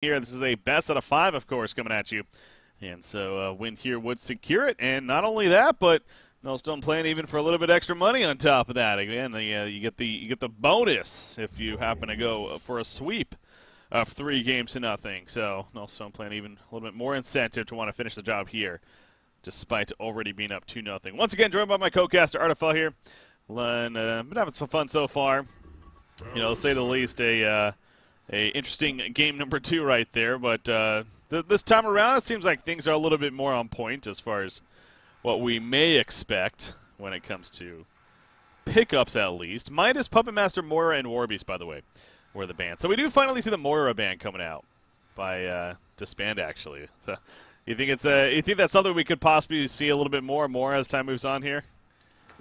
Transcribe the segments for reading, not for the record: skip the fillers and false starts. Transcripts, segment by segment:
here. This is a best out of 5, of course, coming at you. And so a win here would secure it. And not only that, but Nullstone playing even for a little bit extra money on top of that. Again, you get the bonus if you happen to go for a sweep of 3 games to nothing. So Nullstone playing even a little bit more incentive to want to finish the job here, despite already being up 2-0. Once again, joined by my co-caster Artifel here. Been having some fun so far. You know, to say the least, a interesting game number 2 right there. But this time around, it seems like things are a little bit more on point as far as what we may expect when it comes to pickups, at least. Midas, Puppet Master, Moira, and Warbeast, by the way, were the bands. So we do finally see the Moira band coming out by DsBn, actually. So you think that's something we could possibly see a little bit more as time moves on here?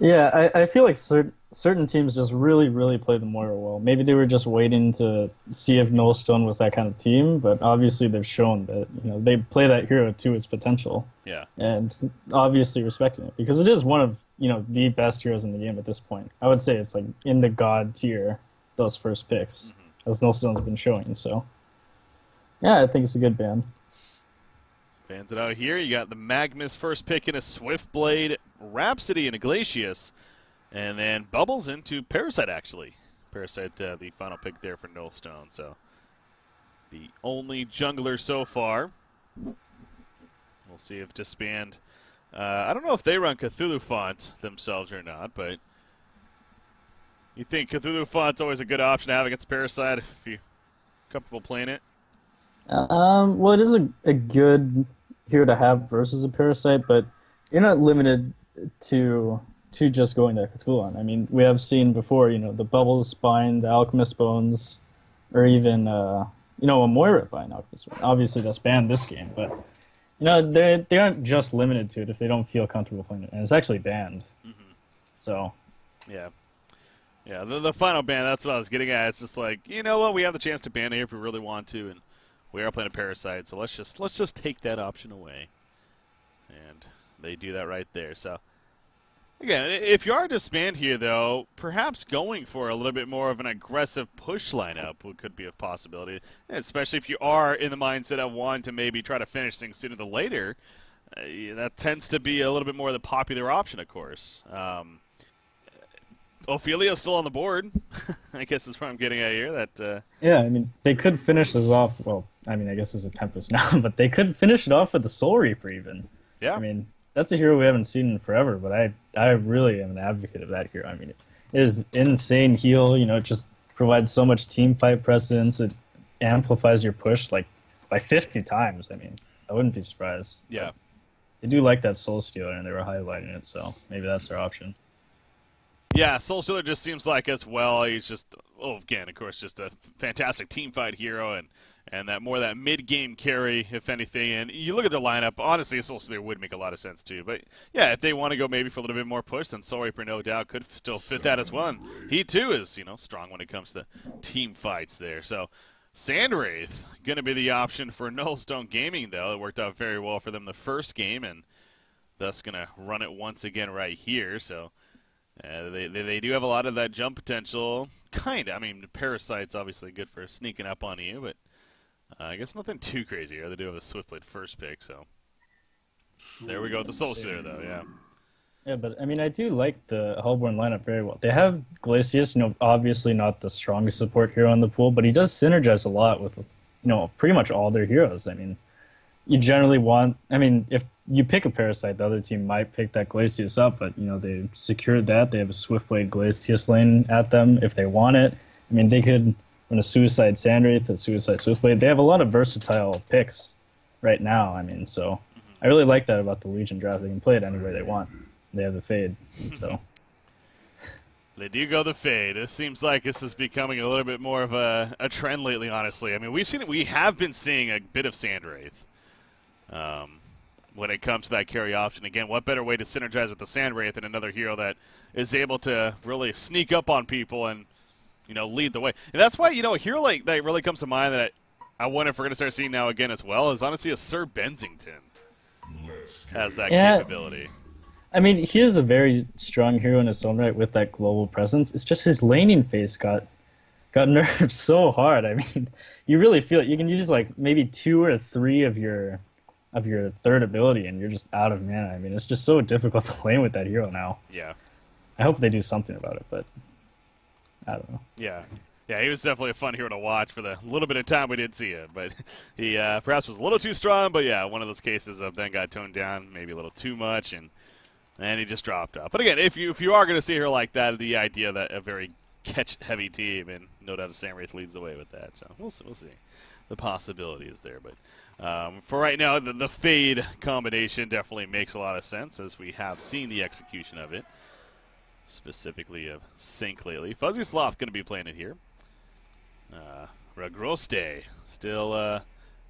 Yeah, I feel like certain teams just really play the Moira well. Maybe they were just waiting to see if Nullstone was that kind of team, but obviously they've shown that they play that hero to its potential. Yeah. And obviously respecting it, because it is one of the best heroes in the game at this point. I would say it's like in the god tier, those first picks, as Nullstone's been showing. So yeah, I think it's a good ban. Bans it out here. You got the Magmus first pick in a Swiftblade, Rhapsody and a Glacius, and then Bubbles into Parasite, actually. Parasite, the final pick there for Nullstone. So the only jungler so far. We'll see if DsBn, I don't know if they run Cthulhu Font themselves or not, but you think Cthulhu Font's always a good option to have against Parasite if you're comfortable playing it? Well, it is a good hero to have versus a Parasite, but you're not limited to just going to Cthulhu. I mean, we have seen before, the Bubbles buying the Alchemist Bones, or even, a Moira buying Alchemist Bones. Obviously, that's banned this game, but, they aren't just limited to it if they don't feel comfortable playing it, and it's actually banned. So, yeah. Yeah, the final ban, that's what I was getting at. It's just like, you know what, we have the chance to ban it here if we really want to, and we are playing a Parasite, so let's just take that option away. And they do that right there. So again, if you are DsBn here, though, perhaps going for a little bit more of an aggressive push lineup could be a possibility, and especially if you are in the mindset of wanting to maybe try to finish things sooner than later. That tends to be a little bit more the popular option, of course. Ophelia's still on the board. I guess that's what I'm getting at here. Yeah, I mean, they could finish this off. Well, I mean, I guess it's a Tempest now, but they could finish it off with the Soul Reaper even. Yeah. I mean, that's a hero we haven't seen in forever, but I really am an advocate of that hero. I mean, it is insane heal. It just provides so much team fight precedence. It amplifies your push like by 50 times. I mean, I wouldn't be surprised. Yeah. They do like that Soul Stealer, and they were highlighting it, so maybe that's their option. Yeah, Soul Stealer just seems like as well. He's just, again, of course, just a fantastic team fight hero, and that mid-game carry, if anything. And you look at their lineup, honestly, Soul Stealer would make a lot of sense too. But yeah, if they want to go maybe for a little bit more push, then Soul Reaper no doubt could still fit that as well. And he too is strong when it comes to team fights there. So Sandwraith going to be the option for Nullstone Gaming, though. It worked out very well for them the first game, and thus going to run it once again right here. So. They do have a lot of that jump potential, kind of. I mean, Parasite's obviously good for sneaking up on you, but I guess nothing too crazy here. They do have a Swiftblade first pick, so there we go with the Soul Stealer, though, yeah. Yeah, but, I mean, I do like the Hellborn lineup very well. They have Glacius, obviously not the strongest support hero in the pool, but he does synergize a lot with, pretty much all their heroes. I mean, you generally want, if you pick a Parasite, the other team might pick that Glacius up, but, they secured that. They have a Swiftblade Glacius lane at them if they want it. I mean, they could run a Suicide Sandwraith, a Suicide Swiftblade. They have a lot of versatile picks right now. I mean, so I really like that about the Legion draft. They can play it any way they want. They have the Fade, so. They do go the Fade. It seems like this is becoming a little bit more of a trend lately, honestly. I mean, we have been seeing a bit of Sandwraith. When it comes to that carry option. Again, what better way to synergize with the Sandwraith than another hero that is able to really sneak up on people and, lead the way. And that's why, a hero like that really comes to mind that I wonder if we're going to start seeing now again as well is honestly a Sir Bensington has that capability. I mean, he is a very strong hero in his own right with that global presence. It's just his laning phase got got nerfed so hard. I mean, you really feel it. You can use like maybe 2 or 3 of your third ability, and you're just out of mana. I mean, it's just so difficult to play with that hero now. Yeah. I hope they do something about it, but I don't know. Yeah. Yeah, he was definitely a fun hero to watch for the little bit of time we did see him. But he perhaps was a little too strong, but yeah, one of those cases of then got toned down maybe a little too much, and he just dropped off. But again, if you are going to see her like that, the idea that a very catch-heavy team, and no doubt Samwraith leads the way with that. So we'll see. The possibility is there. But for right now, the Fade combination definitely makes a lot of sense, as we have seen the execution of it, specifically of Sync lately. Fuzzy Sloth going to be playing it here. Ragroste still,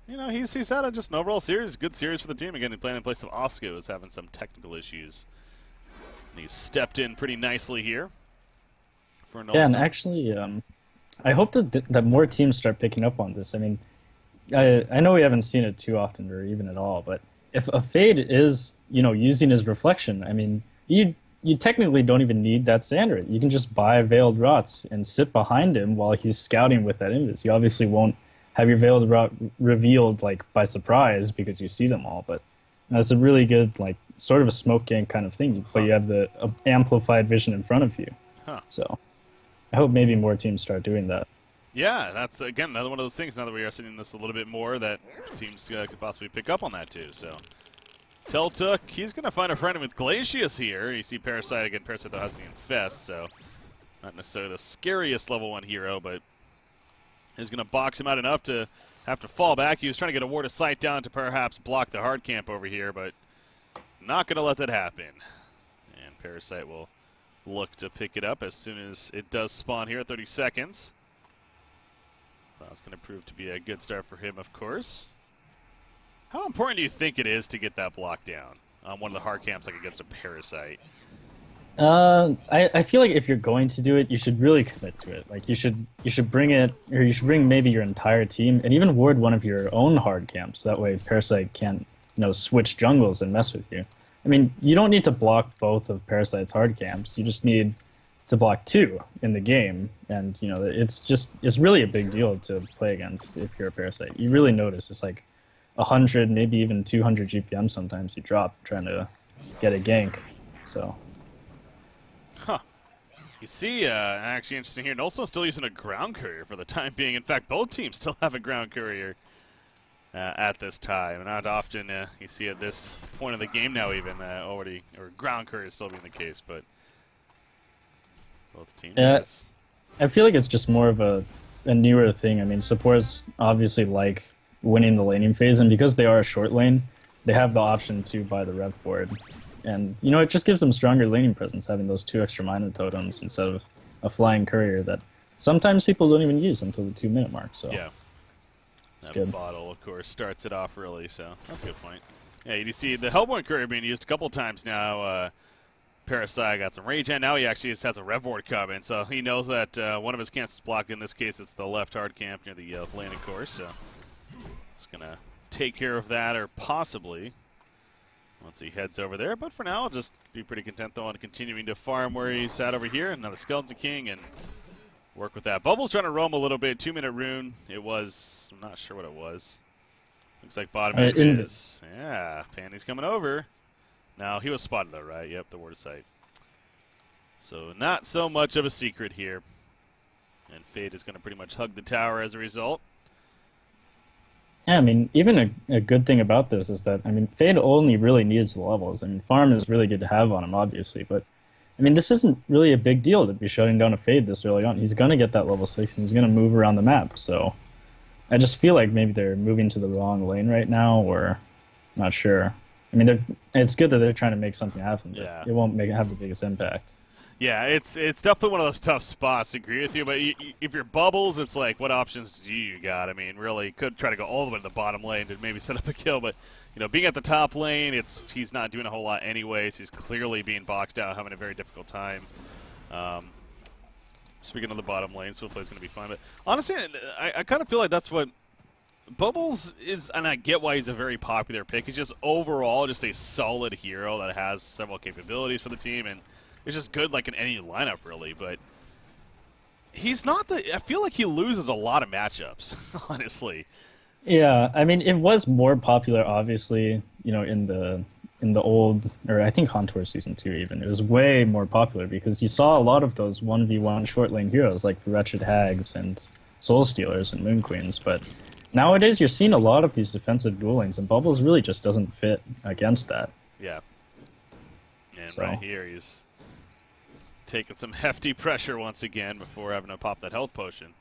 he's had just an overall series, good series for the team. Again, playing in place of Osco, is having some technical issues. And he's stepped in pretty nicely here. For Null. Yeah, and actually, I hope that more teams start picking up on this. I mean, I know we haven't seen it too often or even at all, but if a Fade is, using his reflection, I mean, you technically don't even need that Sandra. You can just buy Veiled Rots and sit behind him while he's scouting with that Invis. You obviously won't have your Veiled Rot revealed like by surprise because you see them all, but that's a really good, like, sort of a smoke gang kind of thing, but you have the amplified vision in front of you. Huh. So I hope maybe more teams start doing that. Yeah, that's, again, another one of those things, now that we are seeing this a little bit more, that teams could possibly pick up on that too, so... Teltook, he's going to find a friend with Glacius here. You see Parasite again. Parasite though has the Infest, so not necessarily the scariest level 1 hero, but he's going to box him out enough to have to fall back. He was trying to get a Ward of Sight down to perhaps block the hard camp over here, but not going to let that happen. And Parasite will look to pick it up as soon as it does spawn here at 30 seconds. That's going to prove to be a good start for him, of course. How important do you think it is to get that block down on one of the hard camps, like against a Parasite? I feel like if you're going to do it, you should really commit to it. Like you should bring it, or you should bring maybe your entire team, and even ward one of your own hard camps. That way, Parasite can't switch jungles and mess with you. I mean, you don't need to block both of Parasite's hard camps. You just need to block 2 in the game, and it's really a big deal to play against if you're a Parasite. You really notice it's like 100, maybe even 200 GPM sometimes you drop trying to get a gank. So. Huh. You see, actually interesting here, Null's still using a ground courier for the time being. In fact, both teams still have a ground courier at this time. Not often you see at this point of the game now even already, or ground courier still being the case, but both teams. Yes. I feel like it's just more of a newer thing. I mean, supports obviously like winning the laning phase, and because they are a short lane, they have the option to buy the rev board. And, it just gives them stronger laning presence, having those 2 extra mana totems instead of a flying courier that sometimes people don't even use until the 2-minute mark. So yeah, it's that good. bottle, of course, starts it off early, so that's a good point. Yeah, you see the Hellborn courier being used a couple times now. Parasite got some rage, and now he actually has a rev board coming, so he knows that one of his camps is blocked. In this case, it's the left hard camp near the landing course, so it's going to take care of that, or possibly, once he heads over there. But for now, I'll just be pretty content, though, on continuing to farm where he's at over here. Another Skeleton King, and work with that. Bubble's trying to roam a little bit. 2-minute rune. It was, I'm not sure what it was. Looks like bottom end is. Yeah, Pandy's coming over. Now, he was spotted, though, right? Yep, the Ward of Sight. So, not so much of a secret here. And Fade is going to pretty much hug the tower as a result. Yeah, I mean, even a good thing about this is that, I mean, Fade only really needs the levels. I mean, farm is really good to have on him, obviously, but, I mean, this isn't really a big deal to be shutting down a Fade this early on. He's going to get that level 6, and he's going to move around the map, so I just feel like maybe they're moving to the wrong lane right now, or not sure. I mean, it's good that they're trying to make something happen, but yeah, it won't have the biggest impact. Yeah, it's definitely one of those tough spots, I agree with you, but if you're Bubbles, it's like, what options do you got? I mean, really, could try to go all the way to the bottom lane to maybe set up a kill, but, being at the top lane, he's not doing a whole lot anyways. He's clearly being boxed out, having a very difficult time. Speaking of the bottom lane, Swiftplay's going to be fine, but honestly, I kind of feel like that's what Bubbles is, and I get why he's a very popular pick. He's just overall just a solid hero that has several capabilities for the team, and it's just good like in any lineup, really, but he's not the. I feel like he loses a lot of matchups, honestly. Yeah, I mean, it was more popular, obviously, in the old, or I think Contour Season 2 even. It was way more popular because you saw a lot of those 1v1 short lane heroes like the Wretched Hags and Soul Stealers and Moon Queens, but nowadays you're seeing a lot of these defensive duel lanes, and Bubbles really just doesn't fit against that. Yeah. And So. right here, he's taking some hefty pressure once again before having to pop that health potion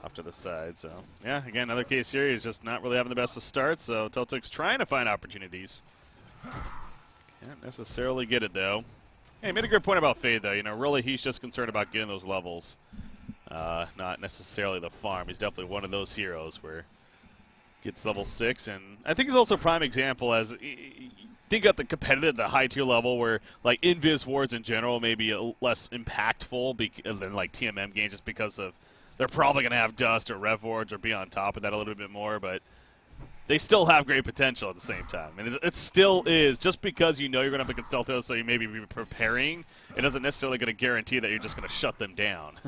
off to the side. So, yeah, again, another case here. He's just not really having the best of starts, so Teltuk's trying to find opportunities. Can't necessarily get it, though. Hey, made a good point about Fade, though. Really, he's just concerned about getting those levels, not necessarily the farm. He's definitely one of those heroes where gets level 6, and I think he's also a prime example as think at the competitive, the high tier level where like invis wards in general may be less impactful than like TMM games just because of they're probably going to have dust or rev wards or be on top of that a little bit more, but they still have great potential at the same time. And it still is, just because you're going to have to get stealth, so you may be preparing, it doesn't necessarily going to guarantee that you're just going to shut them down.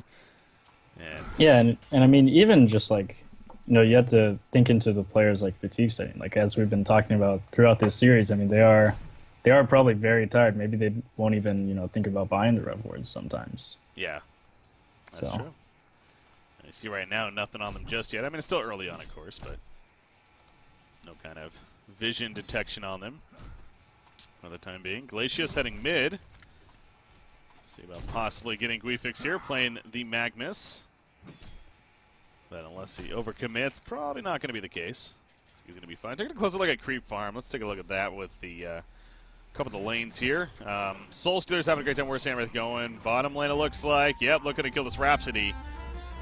Yeah, and I mean, even just like, you have to think into the players' like fatigue setting. Like as we've been talking about throughout this series, I mean, they are probably very tired. Maybe they won't even think about buying the rev wards sometimes. Yeah, that's true. You see right now, nothing on them just yet. I mean, it's still early on, of course, but no kind of vision detection on them for the time being. Glacius heading mid. See about possibly getting Guifix here, playing the Magnus. But unless he overcommits, probably not going to be the case. He's going to be fine. Taking a closer look at Creep Farm. Let's take a look at that with the couple of the lanes here. Soul Stealers having a great time. Where's Samwraith going? Bottom lane, it looks like. Yep, looking to kill this Rhapsody.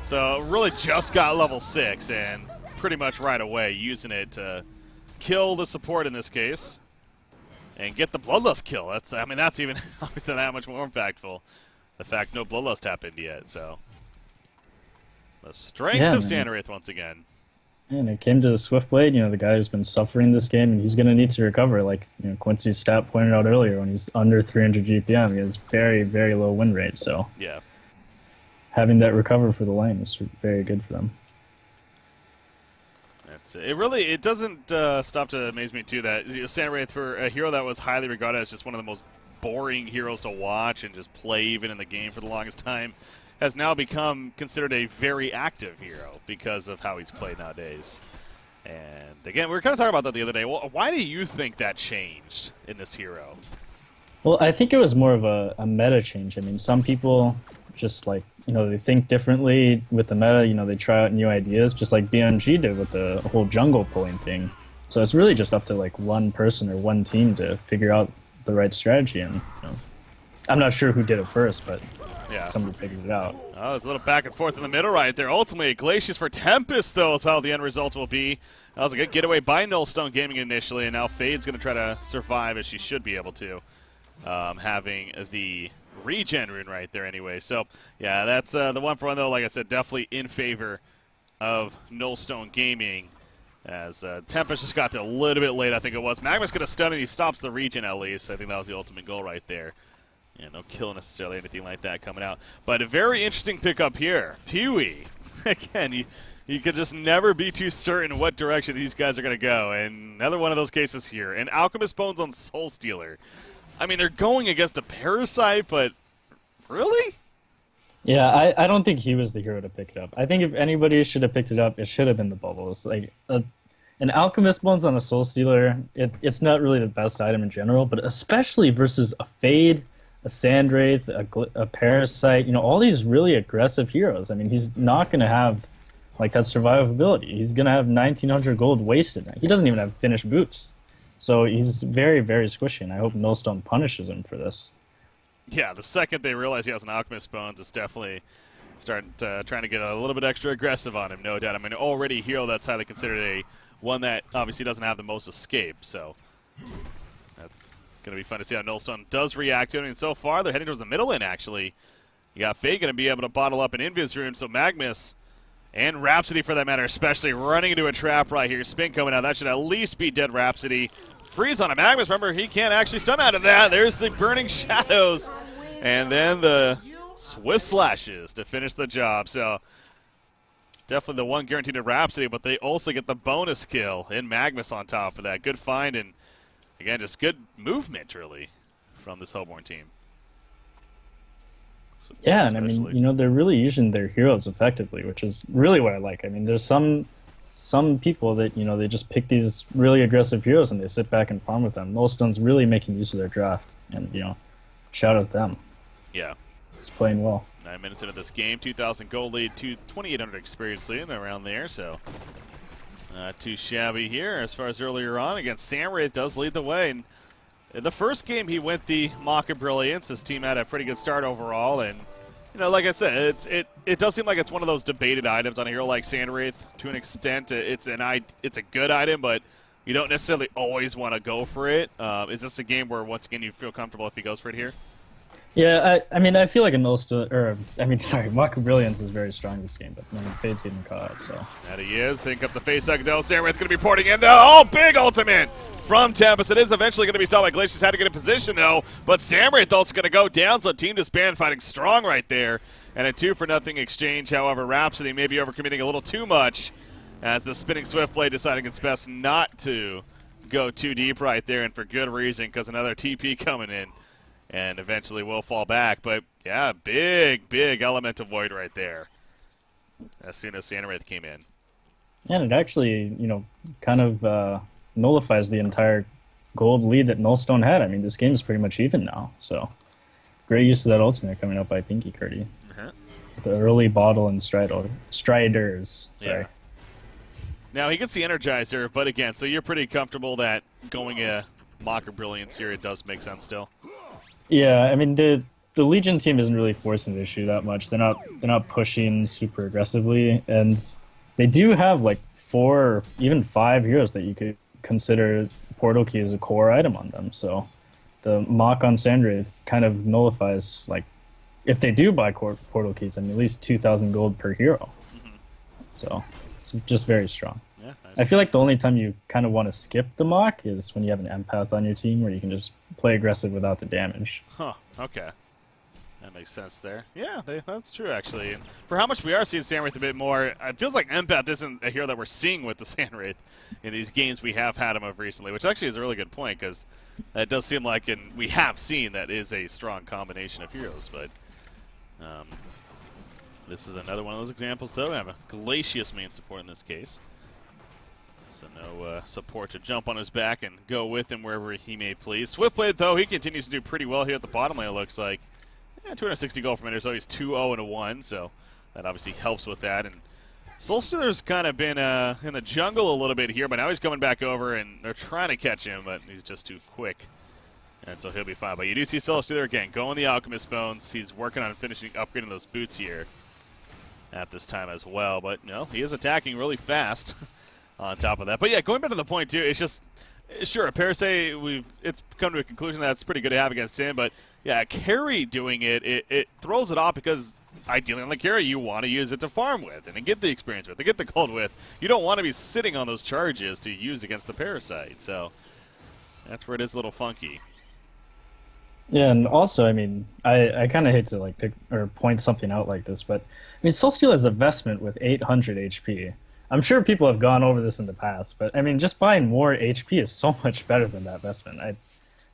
So really just got level 6 and pretty much right away using it to kill the support in this case and get the Bloodlust kill. That's even obviously that much more impactful. The fact no Bloodlust happened yet, so. The strength of Samwraith once again. And it came to the Swiftblade, the guy who's been suffering this game, and he's going to need to recover. Like Quincy's stat pointed out earlier, when he's under 300 GPM, he has very, very low win rate. So yeah, having that recover for the lane is very good for them. That's it. It doesn't stop to amaze me too that Samwraith, for a hero that was highly regarded as just one of the most boring heroes to watch and just play even in the game for the longest time, has now become considered a very active hero because of how he's played nowadays. And again, we were kind of talking about that the other day. Well, why do you think that changed in this hero? Well, I think it was more of a meta change. I mean, some people just like, they think differently with the meta. They try out new ideas, just like BMG did with the whole jungle pulling thing. So it's really just up to like one person or one team to figure out the right strategy. And I'm not sure who did it first, but yeah, somebody figured it out. Oh, there's a little back and forth in the middle right there. Ultimately, Glacius for Tempest, though, is how the end result will be. That was a good getaway by Nullstone Gaming initially, and now Fade's going to try to survive as she should be able to, having the regen rune right there anyway. So, yeah, that's the one for one, though. Like I said, definitely in favor of Nullstone Gaming, as Tempest just got there a little bit late, I think it was. Magma's going to stun and he stops the regen at least. I think that was the ultimate goal right there. Yeah, no kill necessarily, anything like that coming out. But a very interesting pickup here. Pewee. Again, you can just never be too certain what direction these guys are going to go. And another one of those cases here. And Alchemist Bones on Soul Stealer. I mean, they're going against a Parasite, but really? Yeah, I don't think he was the hero to pick it up. I think if anybody should have picked it up, it should have been the Bubbles. Like, an Alchemist Bones on a Soul Stealer, it's not really the best item in general, but especially versus a Fade, a Sandwraith, a Parasite, all these really aggressive heroes. I mean, he's not going to have like that survivability. He's going to have 1900 gold wasted. He doesn't even have finished boots. So he's very, very squishy, and I hope Nullstone punishes him for this. Yeah, the second they realize he has an Alchemist Bones, it's definitely starting to trying to get a little bit extra aggressive on him, no doubt. I mean, already a hero that's highly considered one that obviously doesn't have the most escape, so that's going to be fun to see how Nullstone does react to it. I mean, so far, they're heading towards the middle lane, actually. You got Faye going to be able to bottle up an Invis rune, so Magnus and Rhapsody, for that matter, especially running into a trap right here. Spin coming out. That should at least be dead Rhapsody. Freeze on a Magnus. Remember, he can't actually stun out of that. There's the Burning Shadows. And then the Swift slashes to finish the job. So definitely the one guaranteed to Rhapsody, but they also get the bonus kill in Magnus on top of that. Good find, and again, just good movement, really, from this Hellborn team. So yeah, and I mean, you know, they're really using their heroes effectively, which is really what I like. I mean, there's some people that, you know, they just pick these really aggressive heroes and they sit back and farm with them. Nullstone's really making use of their draft, and, you know, shout out them. Yeah. It's playing well. 9 minutes into this game, 2,000 gold lead, 2,800 experience lead, around there, so not too shabby here as far as earlier on. Again, Samwraith does lead the way, and in the first game he went the Mock of Brilliance. His team had a pretty good start overall, and you know, like I said, it does seem like it's one of those debated items on a hero like Samwraith. To an extent, it's a good item, but you don't necessarily always want to go for it. Is this a game where once again you feel comfortable if he goes for it here? Yeah, I mean, I feel like a Nullstone, or I mean, sorry, Mock of Brilliance is very strong this game, but I mean, Fade's getting caught, so. That he is. Think up the face second though. Samwraith's going to be porting in though. Oh, big ultimate from Tempest. It is eventually going to be stopped by Glacius. Had to get in position though, but Samwraith also going to go down, so Team DsBn fighting strong right there. And a 2-for-0 exchange, however, Rhapsody may be overcommitting a little too much as the spinning Swiftblade deciding it's best not to go too deep right there, and for good reason, because another TP coming in. And eventually will fall back. But, yeah, big Elemental Void right there as soon as Samwraith came in. Yeah, and it actually, you know, kind of nullifies the entire gold lead that Nullstone had. I mean, this game is pretty much even now. So, great use of that ultimate coming up by Pinky Curdy. The early bottle and Striders. Sorry. Yeah. Now, he gets the Energizer, but again, so you're pretty comfortable that going a Mock of Brilliance here, it does make sense still? Yeah, I mean the Legion team isn't really forcing the issue that much. They're not pushing super aggressively, and they do have like 4 or even 5 heroes that you could consider Portal Key as a core item on them. So the Mock on Samwraith kind of nullifies, like, if they do buy Portal Keys, I mean, at least 2,000 gold per hero. So it's just very strong. Yeah, nice. I feel like the only time you kind of want to skip the Mock is when you have an empath on your team where you can just play aggressive without the damage. Huh, okay. That makes sense there. Yeah, that's true, actually. And for how much we are seeing Samwraith a bit more, it feels like empath isn't a hero that we're seeing with the Samwraith in these games we have had him of recently, which actually is a really good point, because it does seem like, and we have seen, that is a strong combination of heroes, but this is another one of those examples, though. We have a Glacius main support in this case. So no support to jump on his back and go with him wherever he may please. Swiftblade, though, he continues to do pretty well here at the bottom lane, it looks like. Yeah, 260 gold per minute, so he's 2-0-1, so that obviously helps with that. And Soulstealer's kind of been in the jungle a little bit here, but now he's coming back over, and they're trying to catch him, but he's just too quick. And so he'll be fine. But you do see Soulstealer again going the Alchemist Bones. He's working on finishing upgrading those boots here at this time as well. But no, he is attacking really fast. On top of that. But yeah, going back to the point too, it's just, sure, Parasite, it's come to a conclusion that it's pretty good to have against him, but yeah, carry doing it throws it off, because ideally on the carry you want to use it to farm with and to get the experience with, to get the gold with. You don't want to be sitting on those charges to use against the Parasite, so that's where it is a little funky. Yeah, and also, I mean, I kind of hate to like pick or point something out like this, but I mean, Soulsteel is a vestment with 800 HP. I'm sure people have gone over this in the past, but I mean, just buying more HP is so much better than that vestment. I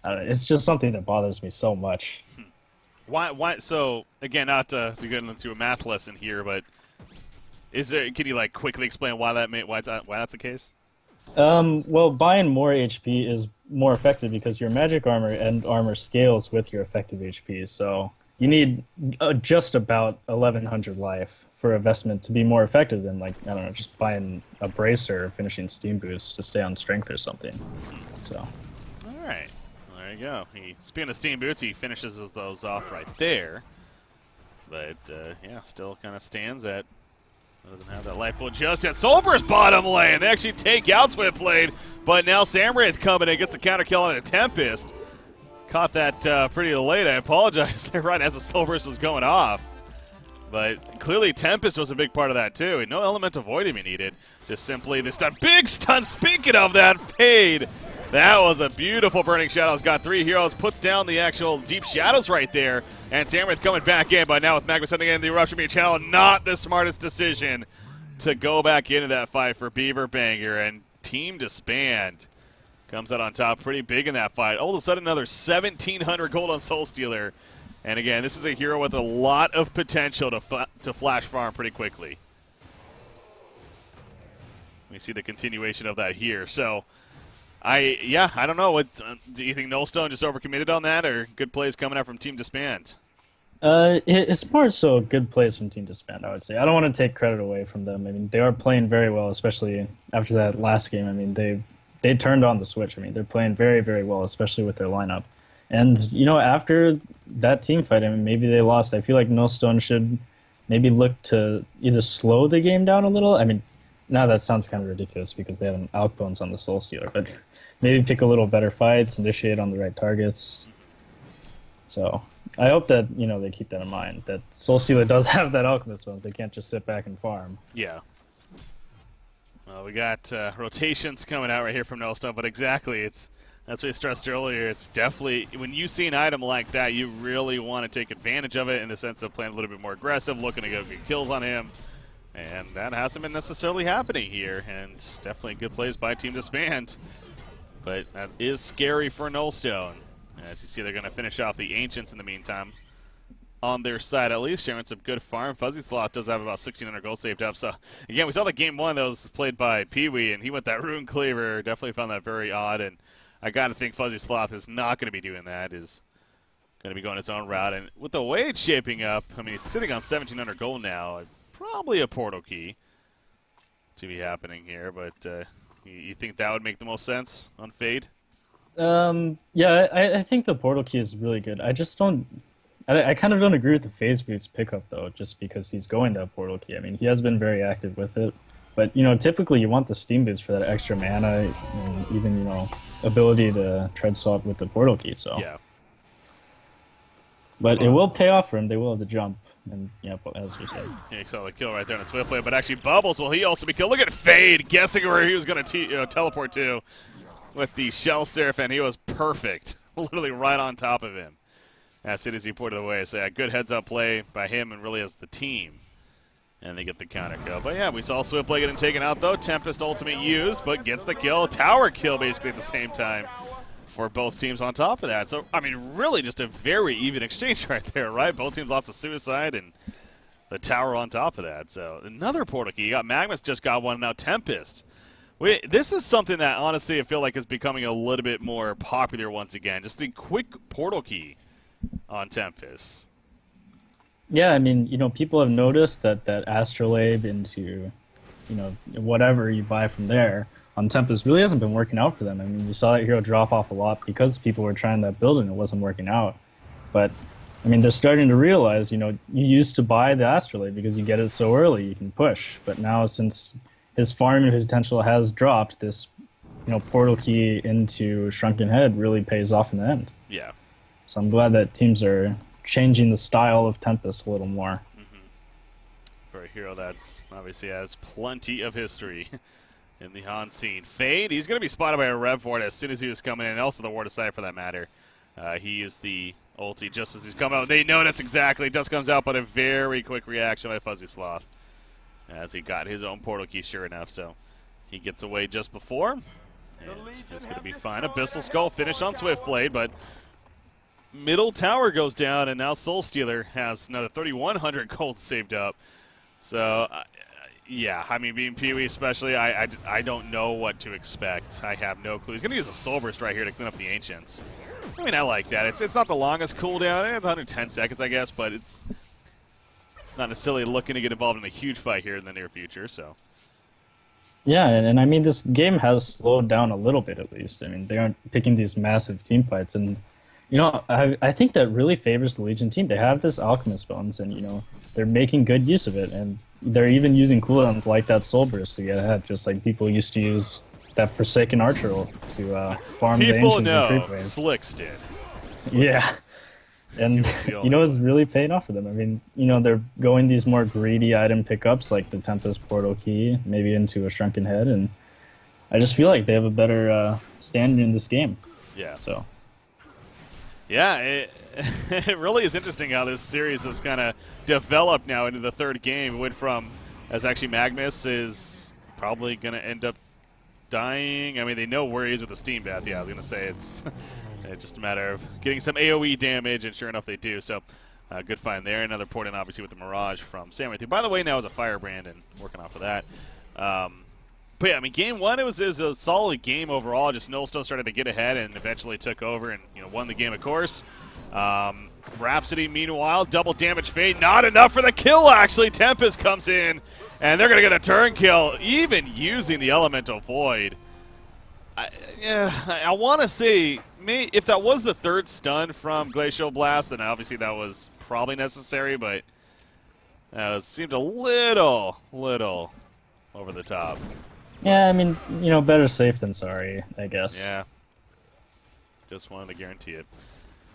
don't know, it's just something that bothers me so much. Why? So again, not to get into a math lesson here, but can you like quickly explain why that's the case? Well, buying more HP is more effective because your magic armor and armor scales with your effective HP. So you need just about 1,100 life for a vestment to be more effective than, like, I don't know, just buying a bracer or finishing steam boost to stay on strength or something. So. All right. There you go. Speaking of steam boots, he finishes those off right there. But, yeah, still kind of stands at, doesn't have that life pool just yet. Soulburst bottom lane. They actually take out Swiftblade, but now Samwraith coming in, gets a counter kill on a Tempest. Caught that pretty late. I apologize there right as the Soulburst was going off. But clearly Tempest was a big part of that too. And no Elemental Void even needed. Just simply the stun. Big stun. Speaking of that, Fade That was a beautiful Burning Shadows. Got 3 heroes, puts down the actual Deep Shadows right there. And Tamrith coming back in, but now with Magma sending in the Eruption Beam Channel, not the smartest decision to go back into that fight for Beaver Banger. And Team DsBn comes out on top pretty big in that fight. All of a sudden, another 1,700 gold on Soul Stealer. And again, this is a hero with a lot of potential to flash farm pretty quickly. We see the continuation of that here. So, I don't know. Do you think Nullstone just overcommitted on that, or good plays coming out from Team DsBn? It's more so good plays from Team DsBn, I would say. I don't want to take credit away from them. I mean, they are playing very well, especially after that last game. I mean, they turned on the switch. I mean, they're playing very, very well, especially with their lineup. And, you know, after that team fight, I mean, maybe they lost. I feel like Nullstone should maybe look to either slow the game down a little. I mean, now that sounds kind of ridiculous because they have an Alkbones on the Soul Stealer, but maybe pick a little better fights, initiate on the right targets. So I hope that, you know, they keep that in mind, that Soul Stealer does have that Alchemist bones. They can't just sit back and farm. Yeah. Well, we got rotations coming out right here from Nullstone, but exactly, that's what we stressed earlier. It's definitely, when you see an item like that, you really want to take advantage of it in the sense of playing a little bit more aggressive, looking to go get kills on him. And that hasn't been necessarily happening here, and definitely good plays by Team DsBn. But that is scary for Nullstone. As you see, they're going to finish off the Ancients in the meantime. On their side, at least, sharing some good farm. Fuzzy Sloth does have about 1,600 gold saved up. So, again, we saw the game 1 that was played by Pee-wee, and he went that Rune Cleaver. Definitely found that very odd, and I got to think Fuzzy Sloth is not going to be doing that. Is going to be going his own route. And with the way it's shaping up, I mean, he's sitting on 1,700 gold now. Probably a portal key to be happening here, but you think that would make the most sense on Fade? Yeah, I think the portal key is really good. I just don't... I kind of don't agree with the Phase Boots pickup, though, just because he's going that portal key. I mean, he has been very active with it. But, you know, typically you want the Steam Boots for that extra mana and even, you know, ability to tread swap with the portal key, so... Yeah. But it will pay off for him. They will have the jump. And, yeah, as we said. Yeah, you saw the kill right there on the Swift play, but actually Bubbles, will he also be killed? Look at Fade guessing where he was going to teleport to with the Shell Seraph, and he was perfect. Literally right on top of him as soon as he put it away. So, yeah, good heads-up play by him and really as the team. And they get the counter kill. But, yeah, we saw Swift play getting taken out, though. Tempest ultimate used, but gets the kill. Tower kill, basically, at the same time for both teams on top of that. So, I mean, really just a very even exchange right there, right? Both teams lots of suicide and the tower on top of that. So, another portal key. You got Magnus just got one, now Tempest. This is something that, honestly, I feel like is becoming a little bit more popular once again. Just the quick portal key on Tempest. Yeah, I mean, you know, people have noticed that Astrolabe into, you know, whatever you buy from there on Tempest really hasn't been working out for them. I mean, you saw that hero drop off a lot because people were trying that build and it wasn't working out. But, I mean, they're starting to realize, you know, you used to buy the Astrolabe because you get it so early, you can push. But now, since his farming potential has dropped, this, you know, portal key into Shrunken Head really pays off in the end. Yeah. So I'm glad that teams are changing the style of Tempest a little more. For a hero that's obviously has plenty of history in the Han scene. Fade, he's going to be spotted by a Rev Ward as soon as he was coming in, and also the Ward aside for that matter. He used the ulti just as he's coming out. They know that's exactly. Dust comes out, but a very quick reaction by Fuzzy Sloth as he got his own portal key, sure enough. So he gets away just before. And it's going to be fine. Abyssal Skull finish on Swiftblade, but middle tower goes down, and now Soul Stealer has another 3,100 gold saved up. So, yeah, I mean, being Pee-wee especially, I don't know what to expect. I have no clue. He's going to use a Soul Burst right here to clean up the Ancients. I mean, I like that. It's not the longest cooldown. It's 110 seconds, I guess, but it's not necessarily looking to get involved in a huge fight here in the near future, so. Yeah, and I mean, this game has slowed down a little bit, at least. I mean, they aren't picking these massive team fights, and, you know, I think that really favors the Legion team. They have this Alchemist Bones, and, you know, they're making good use of it, and they're even using cooldowns like that Soul Burst to get ahead, just like people used to use that Forsaken Archer ult to farm the Ancients and creep waves. Slicks did. Yeah. And, you know, it's really paying off for them. I mean, you know, they're going these more greedy item pickups like the Tempest Portal Key, maybe into a Shrunken Head. And, I just feel like they have a better standing in this game. Yeah. So. Yeah, it really is interesting how this series has kind of developed now into the third game. It went from, as actually Magnus is probably going to end up dying. I mean, they know where he is with the Steam Bath. Yeah, I was going to say it's just a matter of getting some AoE damage, and sure enough they do. So good find there. Another port in, obviously, with the Mirage from Samurai. By the way, now is a Firebrand, and working off of that. But yeah, I mean, game one, it was a solid game overall. Just Nullstone started to get ahead and eventually took over and won the game, of course. Rhapsody, meanwhile, double damage fade. Not enough for the kill, actually. Tempest comes in, and they're going to get a turn kill, even using the Elemental Void. I want to say, if that was the third stun from Glacial Blast, then obviously that was probably necessary, but it seemed a little over the top. Yeah, I mean, better safe than sorry, I guess. Yeah. Just wanted to guarantee it.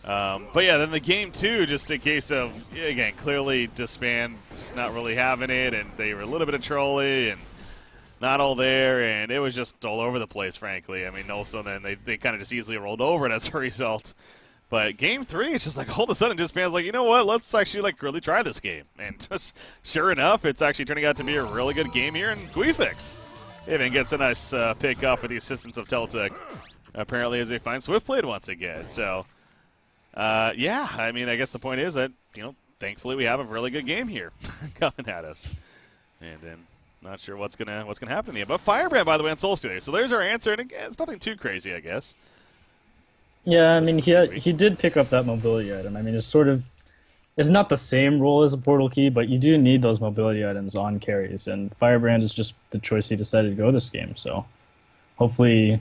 But yeah, then the game two, just a case of, again, clearly DsBn just not really having it, and they were a little bit of trolly, and not all there, and it was just all over the place, frankly. I mean, Nullstone, then they kind of just easily rolled over it as a result. But game three, it's just like all of a sudden DsBn's like, you know what, let's actually really try this game. And just, sure enough, it's actually turning out to be a really good game here in Guifix. Even gets a nice pick off with the assistance of Teltec, apparently, as they find Swiftblade once again. So, yeah, I mean, I guess the point is that, thankfully we have a really good game here coming at us. And then, not sure what's gonna happen in the end. But Firebrand, by the way, on Soulstealer. So there's our answer, and again, it's nothing too crazy, I guess. Yeah, I mean, he did pick up that mobility item. I mean, it's not the same role as a portal key, but you do need those mobility items on carries, and Firebrand is just the choice he decided to go this game. So hopefully,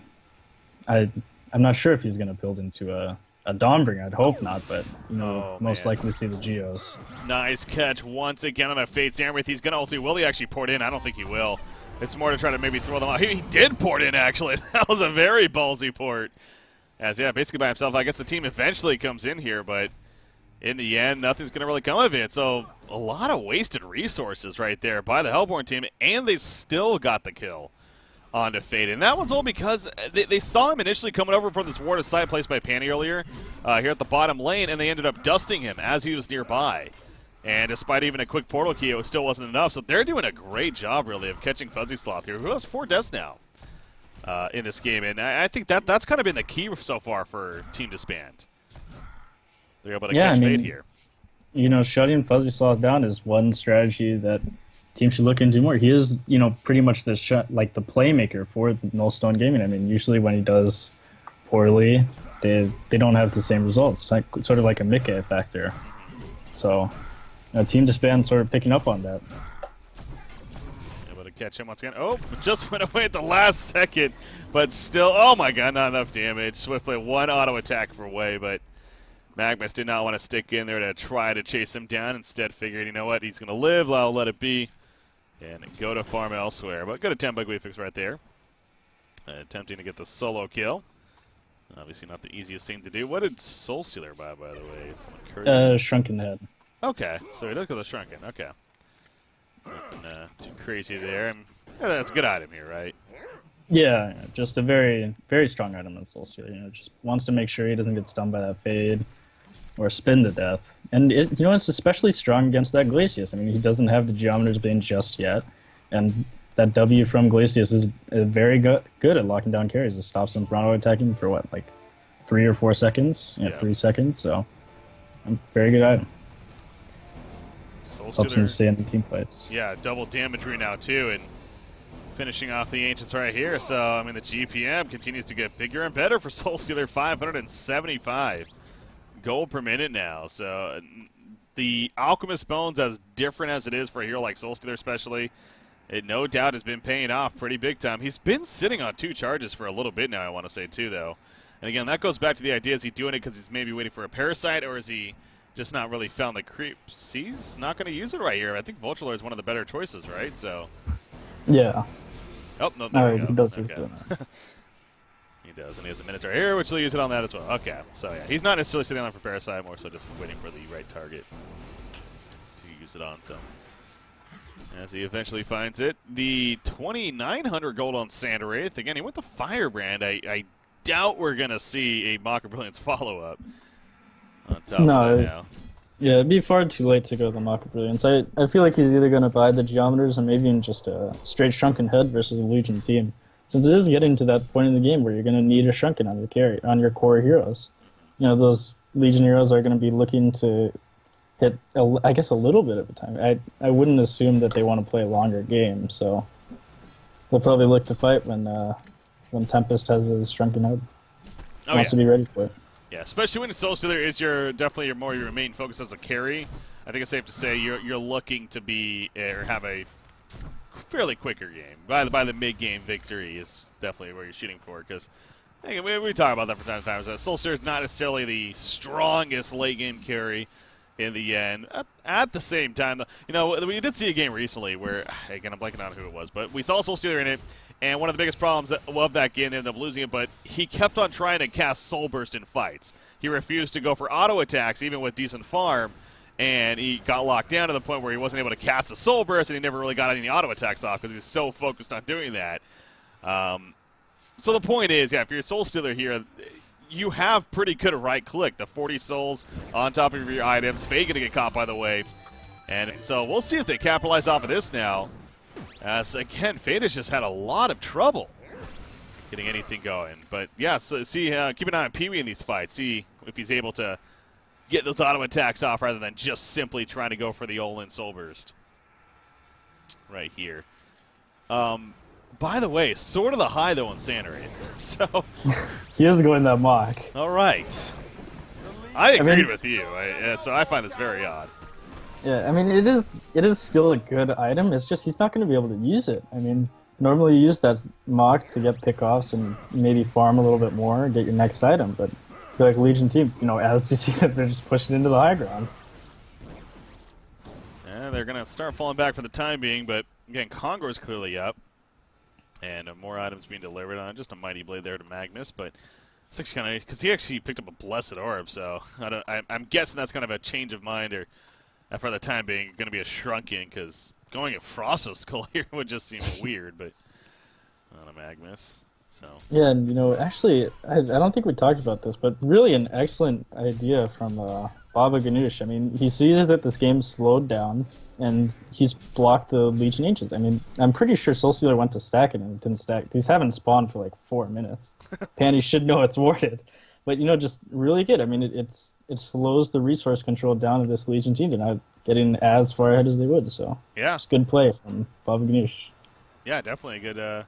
I'm not sure if he's going to build into a Dawnbringer. I'd hope not, but most likely see the Geos. Nice catch once again on a Fate Samrith. He's going to ulti. Will he actually port in? I don't think he will. It's more to try to maybe throw them out. He did port in, actually. That was a very ballsy port. As, yeah, basically by himself. I guess the team eventually comes in here, but in the end, nothing's going to really come of it. So a lot of wasted resources right there by the Hellborn team, and they still got the kill onto Fate. And that was all because they saw him initially coming over for this ward of sight placed by Panny earlier here at the bottom lane, and they ended up dusting him as he was nearby. And despite even a quick portal key, it still wasn't enough. So they're doing a great job, really, of catching Fuzzy Sloth here, who has 4 deaths now in this game. And I think that's kind of been the key so far for Team DsBn. They're able to catch Fate here. Shutting Fuzzy Sloth down is one strategy that teams should look into more. He is, pretty much the playmaker for Nullstone Gaming. I mean, usually when he does poorly, they don't have the same results. It's sort of like a Mika factor. So, Team DsBn sort of picking up on that. Able to catch him once again. Oh, just went away at the last second, but still, oh my god, not enough damage. Swiftblade, 1 auto attack for Way, but Magnus did not want to stick in there to try to chase him down. Instead, figured, you know what, he's going to live. I'll let it be and go to farm elsewhere. But good attempt by Guifix right there. Attempting to get the solo kill. Obviously not the easiest thing to do. What did Soulstealer buy, by the way? Shrunken Head. Okay, so he does go the Shrunken. Okay. Nothing too crazy there. And, that's a good item here, right? Yeah, just a very, very strong item in Soulstealer. Just wants to make sure he doesn't get stunned by that fade or spin to death. And it's especially strong against that Glacius. I mean, he doesn't have the Geometer's Bane just yet, and that W from Glacius is very good at locking down carries. It stops him from auto attacking for 3 or 4 seconds? 3 seconds. So, very good item. Helps him stay in the team fights. Yeah, double damage right now too, and finishing off the Ancients right here. So, I mean, the GPM continues to get bigger and better for Soulstealer. 575 gold per minute now. So, the Alchemist Bones, as different as it is for a hero like Soulstealer especially, it no doubt has been paying off pretty big time. He's been sitting on 2 charges for a little bit now, I want to say, too, though. And again, that goes back to the idea, is he doing it because he's maybe waiting for a Parasite, or is he just not really found the creeps? He's not going to use it right here. I think Vulture is one of the better choices, right? So. Yeah. Oh, no, there we go. He does okay. He does, and he has a Minotaur here, which will use it on that as well. Okay, so yeah, he's not necessarily sitting on for Parasite, more so just waiting for the right target to use it on. So as he eventually finds it. The 2,900 gold on Sandwraith. Again, he went the Firebrand. I doubt we're going to see a Mocker Brilliance follow-up on top of that now. Yeah, it'd be far too late to go the Mocker Brilliance. I feel like he's either going to buy the Geometers or maybe even just a straight Shrunken Head versus a Legion team. Since it is getting to that point in the game where you're going to need a Shrunken on your carry, on your core heroes. You know, those Legion heroes are going to be looking to hit, I guess, a little bit of a time. I wouldn't assume that they want to play a longer game, so they'll probably look to fight when Tempest has his Shrunken Head. Wants to be ready for it. Yeah, especially when Soul Stealer is definitely your main focus as a carry. I think it's safe to say you're looking to be or have a fairly quicker game. By the mid-game victory is definitely where you're shooting for, because we talk about that from time to time. Soul Stealer is not necessarily the strongest late-game carry in the end. At the same time, you know, we did see a game recently where, again, I'm blanking on who it was, but we saw Soul Stealer in it, and one of the biggest problems of that game, they ended up losing it, but he kept on trying to cast Soul Burst in fights. He refused to go for auto attacks, even with decent farm, and he got locked down to the point where he wasn't able to cast a Soul Burst, and he never really got any auto attacks off because he was so focused on doing that. So the point is, yeah, if you're a Soul Stealer here, you have pretty good right-click. The 40 souls on top of your items. Faye going to get caught, by the way. And so we'll see if they capitalize off of this now. As, again, Fade has just had a lot of trouble getting anything going. But, yeah, so keep an eye on Pee-wee in these fights. See if he's able to get those auto attacks off rather than just simply trying to go for the all-in Soul Burst. Right here. By the way, sort of the high, though, on Sandwraith. So he is going that mock. All right. I agreed with you, so I find this very odd. Yeah, I mean, it is still a good item. It's just he's not going to be able to use it. I mean, normally you use that mock to get pickoffs and maybe farm a little bit more and get your next item. But I feel like Legion team, you know, as you see that they're just pushing into the high ground. Yeah, they're going to start falling back for the time being, but again, Congor is clearly up. And more items being delivered on. Just a Mighty Blade there to Magnus, but it's kind of because he actually picked up a Blessed Orb, so I'm guessing that's kind of a change of mind, or for the time being, going to be a Shrunken, because going at Frostos Skull here would just seem weird, but on a Magnus. So yeah, and you know, actually, I don't think we talked about this, but really an excellent idea from Baba Ganoush. I mean, he sees that this game's slowed down, and he's blocked the Legion Ancients. I mean, I'm pretty sure Soul Stealer went to stack it and it didn't stack. These haven't spawned for like 4 minutes. Panty should know it's warded. But, you know, just really good. I mean, it slows the resource control down of this Legion team. They're not getting as far ahead as they would, so yeah, it's good play from Baba Ganoush. Yeah, definitely a good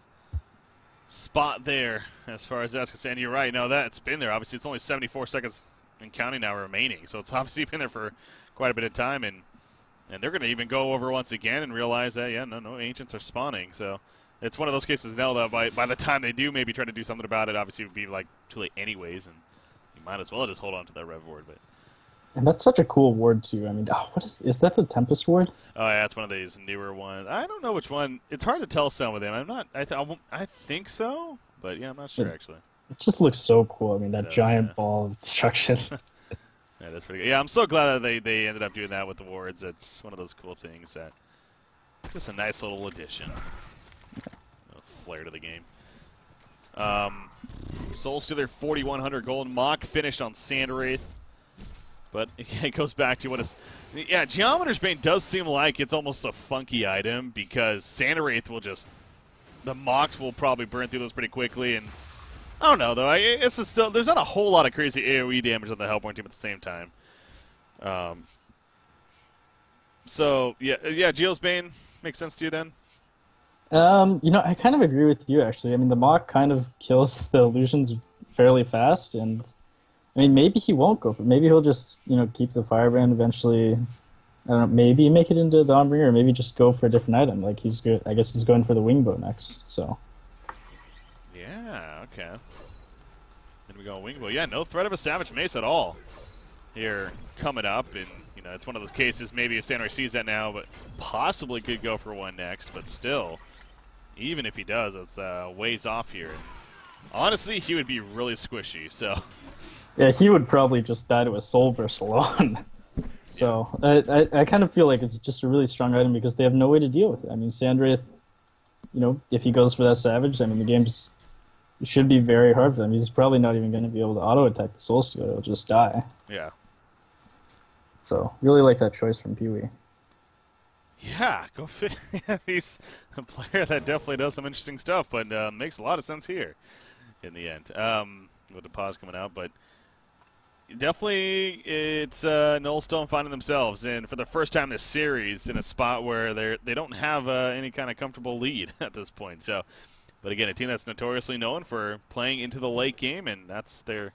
spot there as far as that's concerned. You're right. No, that's been there. Obviously, it's only 74 seconds and counting now remaining, so it's obviously been there for quite a bit of time, and they're going to even go over once again and realize that, yeah, no Ancients are spawning, so it's one of those cases now that by the time they do maybe try to do something about it, obviously it would be like too late anyways, and you might as well just hold on to that Rev Ward. But and that's such a cool ward too. I mean, what is that, the Tempest ward? Oh yeah, it's one of these newer ones. I don't know which one. It's hard to tell some of them. I'm not. I think so, but yeah, I'm not sure actually. It just looks so cool. I mean, that giant ball of destruction. Yeah, that's pretty good. Yeah, I'm so glad that they ended up doing that with the wards. It's one of those cool things that just a nice little addition. A flair to the game. Soul Stealer 4,100 gold. Mock finished on Sandwraith. But it goes back to what is... Yeah, Geometer's Bane does seem like it's almost a funky item because Sandwraith will just... The mocks will probably burn through those pretty quickly, and I don't know, though. It's just still... There's not a whole lot of crazy AoE damage on the Hellborn team at the same time. So, yeah, Geo's Bane makes sense to you then? You know, I kind of agree with you, actually. I mean, the mock kind of kills the illusions fairly fast, and I mean, maybe he won't go, but maybe he'll just, you know, keep the Firebrand eventually. I don't know, maybe make it into Dawnbringer, or maybe just go for a different item. Like, he's good. I guess he's going for the Wingbow next, so. Yeah, okay. Then we go Wingbow. Yeah, no threat of a Savage Mace at all here coming up, and, you know, it's one of those cases maybe if Sandwraith sees that now, but possibly could go for one next, but still, even if he does, it's ways off here. Honestly, he would be really squishy, so... Yeah, he would probably just die to a Soul Burst alone. So I kind of feel like it's just a really strong item because they have no way to deal with it. I mean, Sandwraith, if he goes for that Savage, I mean, the game's should be very hard for them. He's probably not even going to be able to auto-attack the Soul Stealer. It'll just die. Yeah. So, really like that choice from Pee-wee. Yeah, go fit. He's a player that definitely does some interesting stuff, but makes a lot of sense here in the end. With the pause coming out, but definitely it's Null Stone finding themselves in for the first time this series in a spot where they don't have any kind of comfortable lead at this point. So, but again, a team that's notoriously known for playing into the late game, and that's their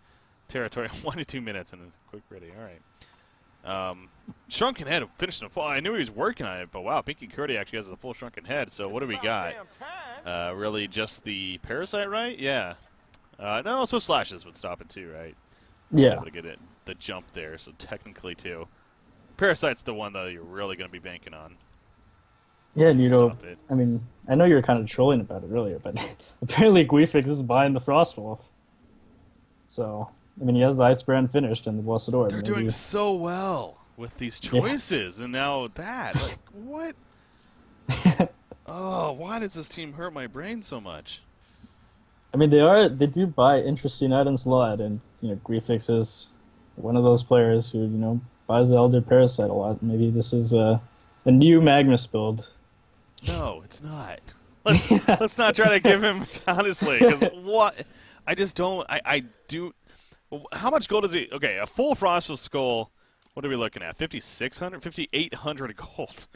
territory. 1 to 2 minutes and a quick ready. All right. Shrunken Head finished in full. I knew he was working on it, but wow, Pinky Curdy actually has a full Shrunken Head. So what do we got? Really just the Parasite, right? Yeah. No, Swift Slashes would stop it too, right? Yeah. Able to get it, the jump there, so technically too. Parasite's the one though you're really going to be banking on. Yeah, and I mean, I know you were kind of trolling about it earlier, but apparently Guifix is buying the Frostwolf. So, I mean, he has the Ice Brand finished and the Blessed Orb. They're doing so well with these choices, and now that. Like, what? Oh, why does this team hurt my brain so much? I mean, they do buy interesting items a lot, and Guifix is one of those players who buys the Elder Parasite a lot. Maybe this is a new Magnus build. No, it's not. Let's not try to give him honestly, because what? I just don't. I do. How much gold is he? Okay, a full Frostwolf Skull. What are we looking at? 5,600, 5,800 gold.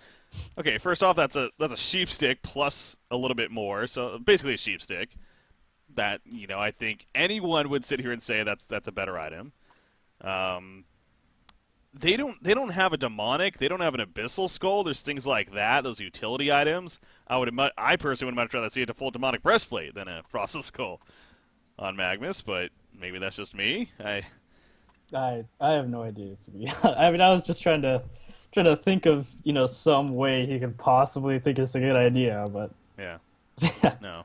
Okay, first off, that's a sheep stick plus a little bit more, so basically a sheep stick. That I think anyone would sit here and say that's a better item. They don't have a demonic. They don't have an abyssal skull. There's things like that. Those utility items. I personally would much rather see a full demonic breastplate than a Frostwolf Skull on Magnus, but maybe that's just me. I have no idea, to be honest. I mean, I was just trying to think of some way he could possibly think it's a good idea, but yeah, no.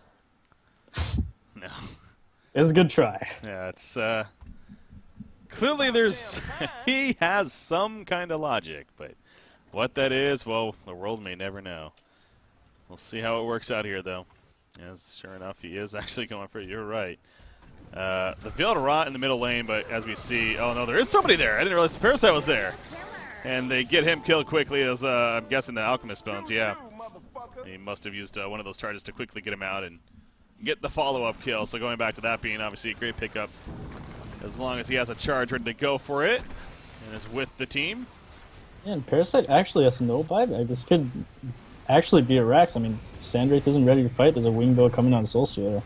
No. It's a good try. Yeah, it's clearly he has some kind of logic, but what that is, well, the world may never know. We'll see how it works out here, though. Yes, sure enough, he is actually going for it. You're right. The Field of Rot in the middle lane, but as we see, oh no, there is somebody there. I didn't realize the Parasite was there. And they get him killed quickly as, I'm guessing, the Alchemist Bones, yeah. He must have used one of those charges to quickly get him out and get the follow-up kill. So going back to that being obviously a great pickup as long as he has a charge ready to go for it and is with the team. Yeah, and Parasite actually has no buyback. This could actually be a Rax. I mean, Sandwraith isn't ready to fight. There's a wing build coming on Soul Stealer.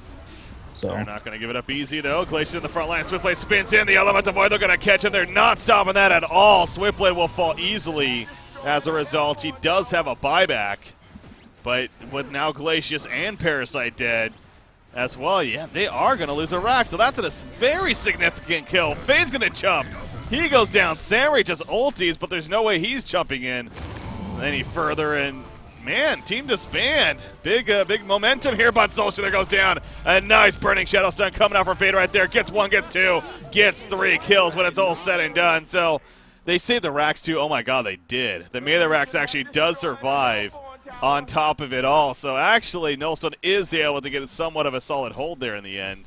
So they're not going to give it up easy, though. Glacier in the front line. Swiftblade spins in. The Elemental Void, they're going to catch him. They're not stopping that at all. Swiftblade will fall easily as a result. He does have a buyback, but with now Glacius and Parasite dead as well, yeah, they are going to lose a rack. So that's a very significant kill. Faye's going to jump. He goes down. Samray just ulties, but there's no way he's jumping in any further. And man, team disband. Big momentum here, but Soul Stealer goes down. A nice Burning Shadow Stun coming out for Fade right there. Gets one, gets two, gets three kills when it's all said and done. So they saved the racks too. Oh my god, they did. The melee racks actually does survive on top of it all. So actually, Nullstone is able to get somewhat of a solid hold there in the end.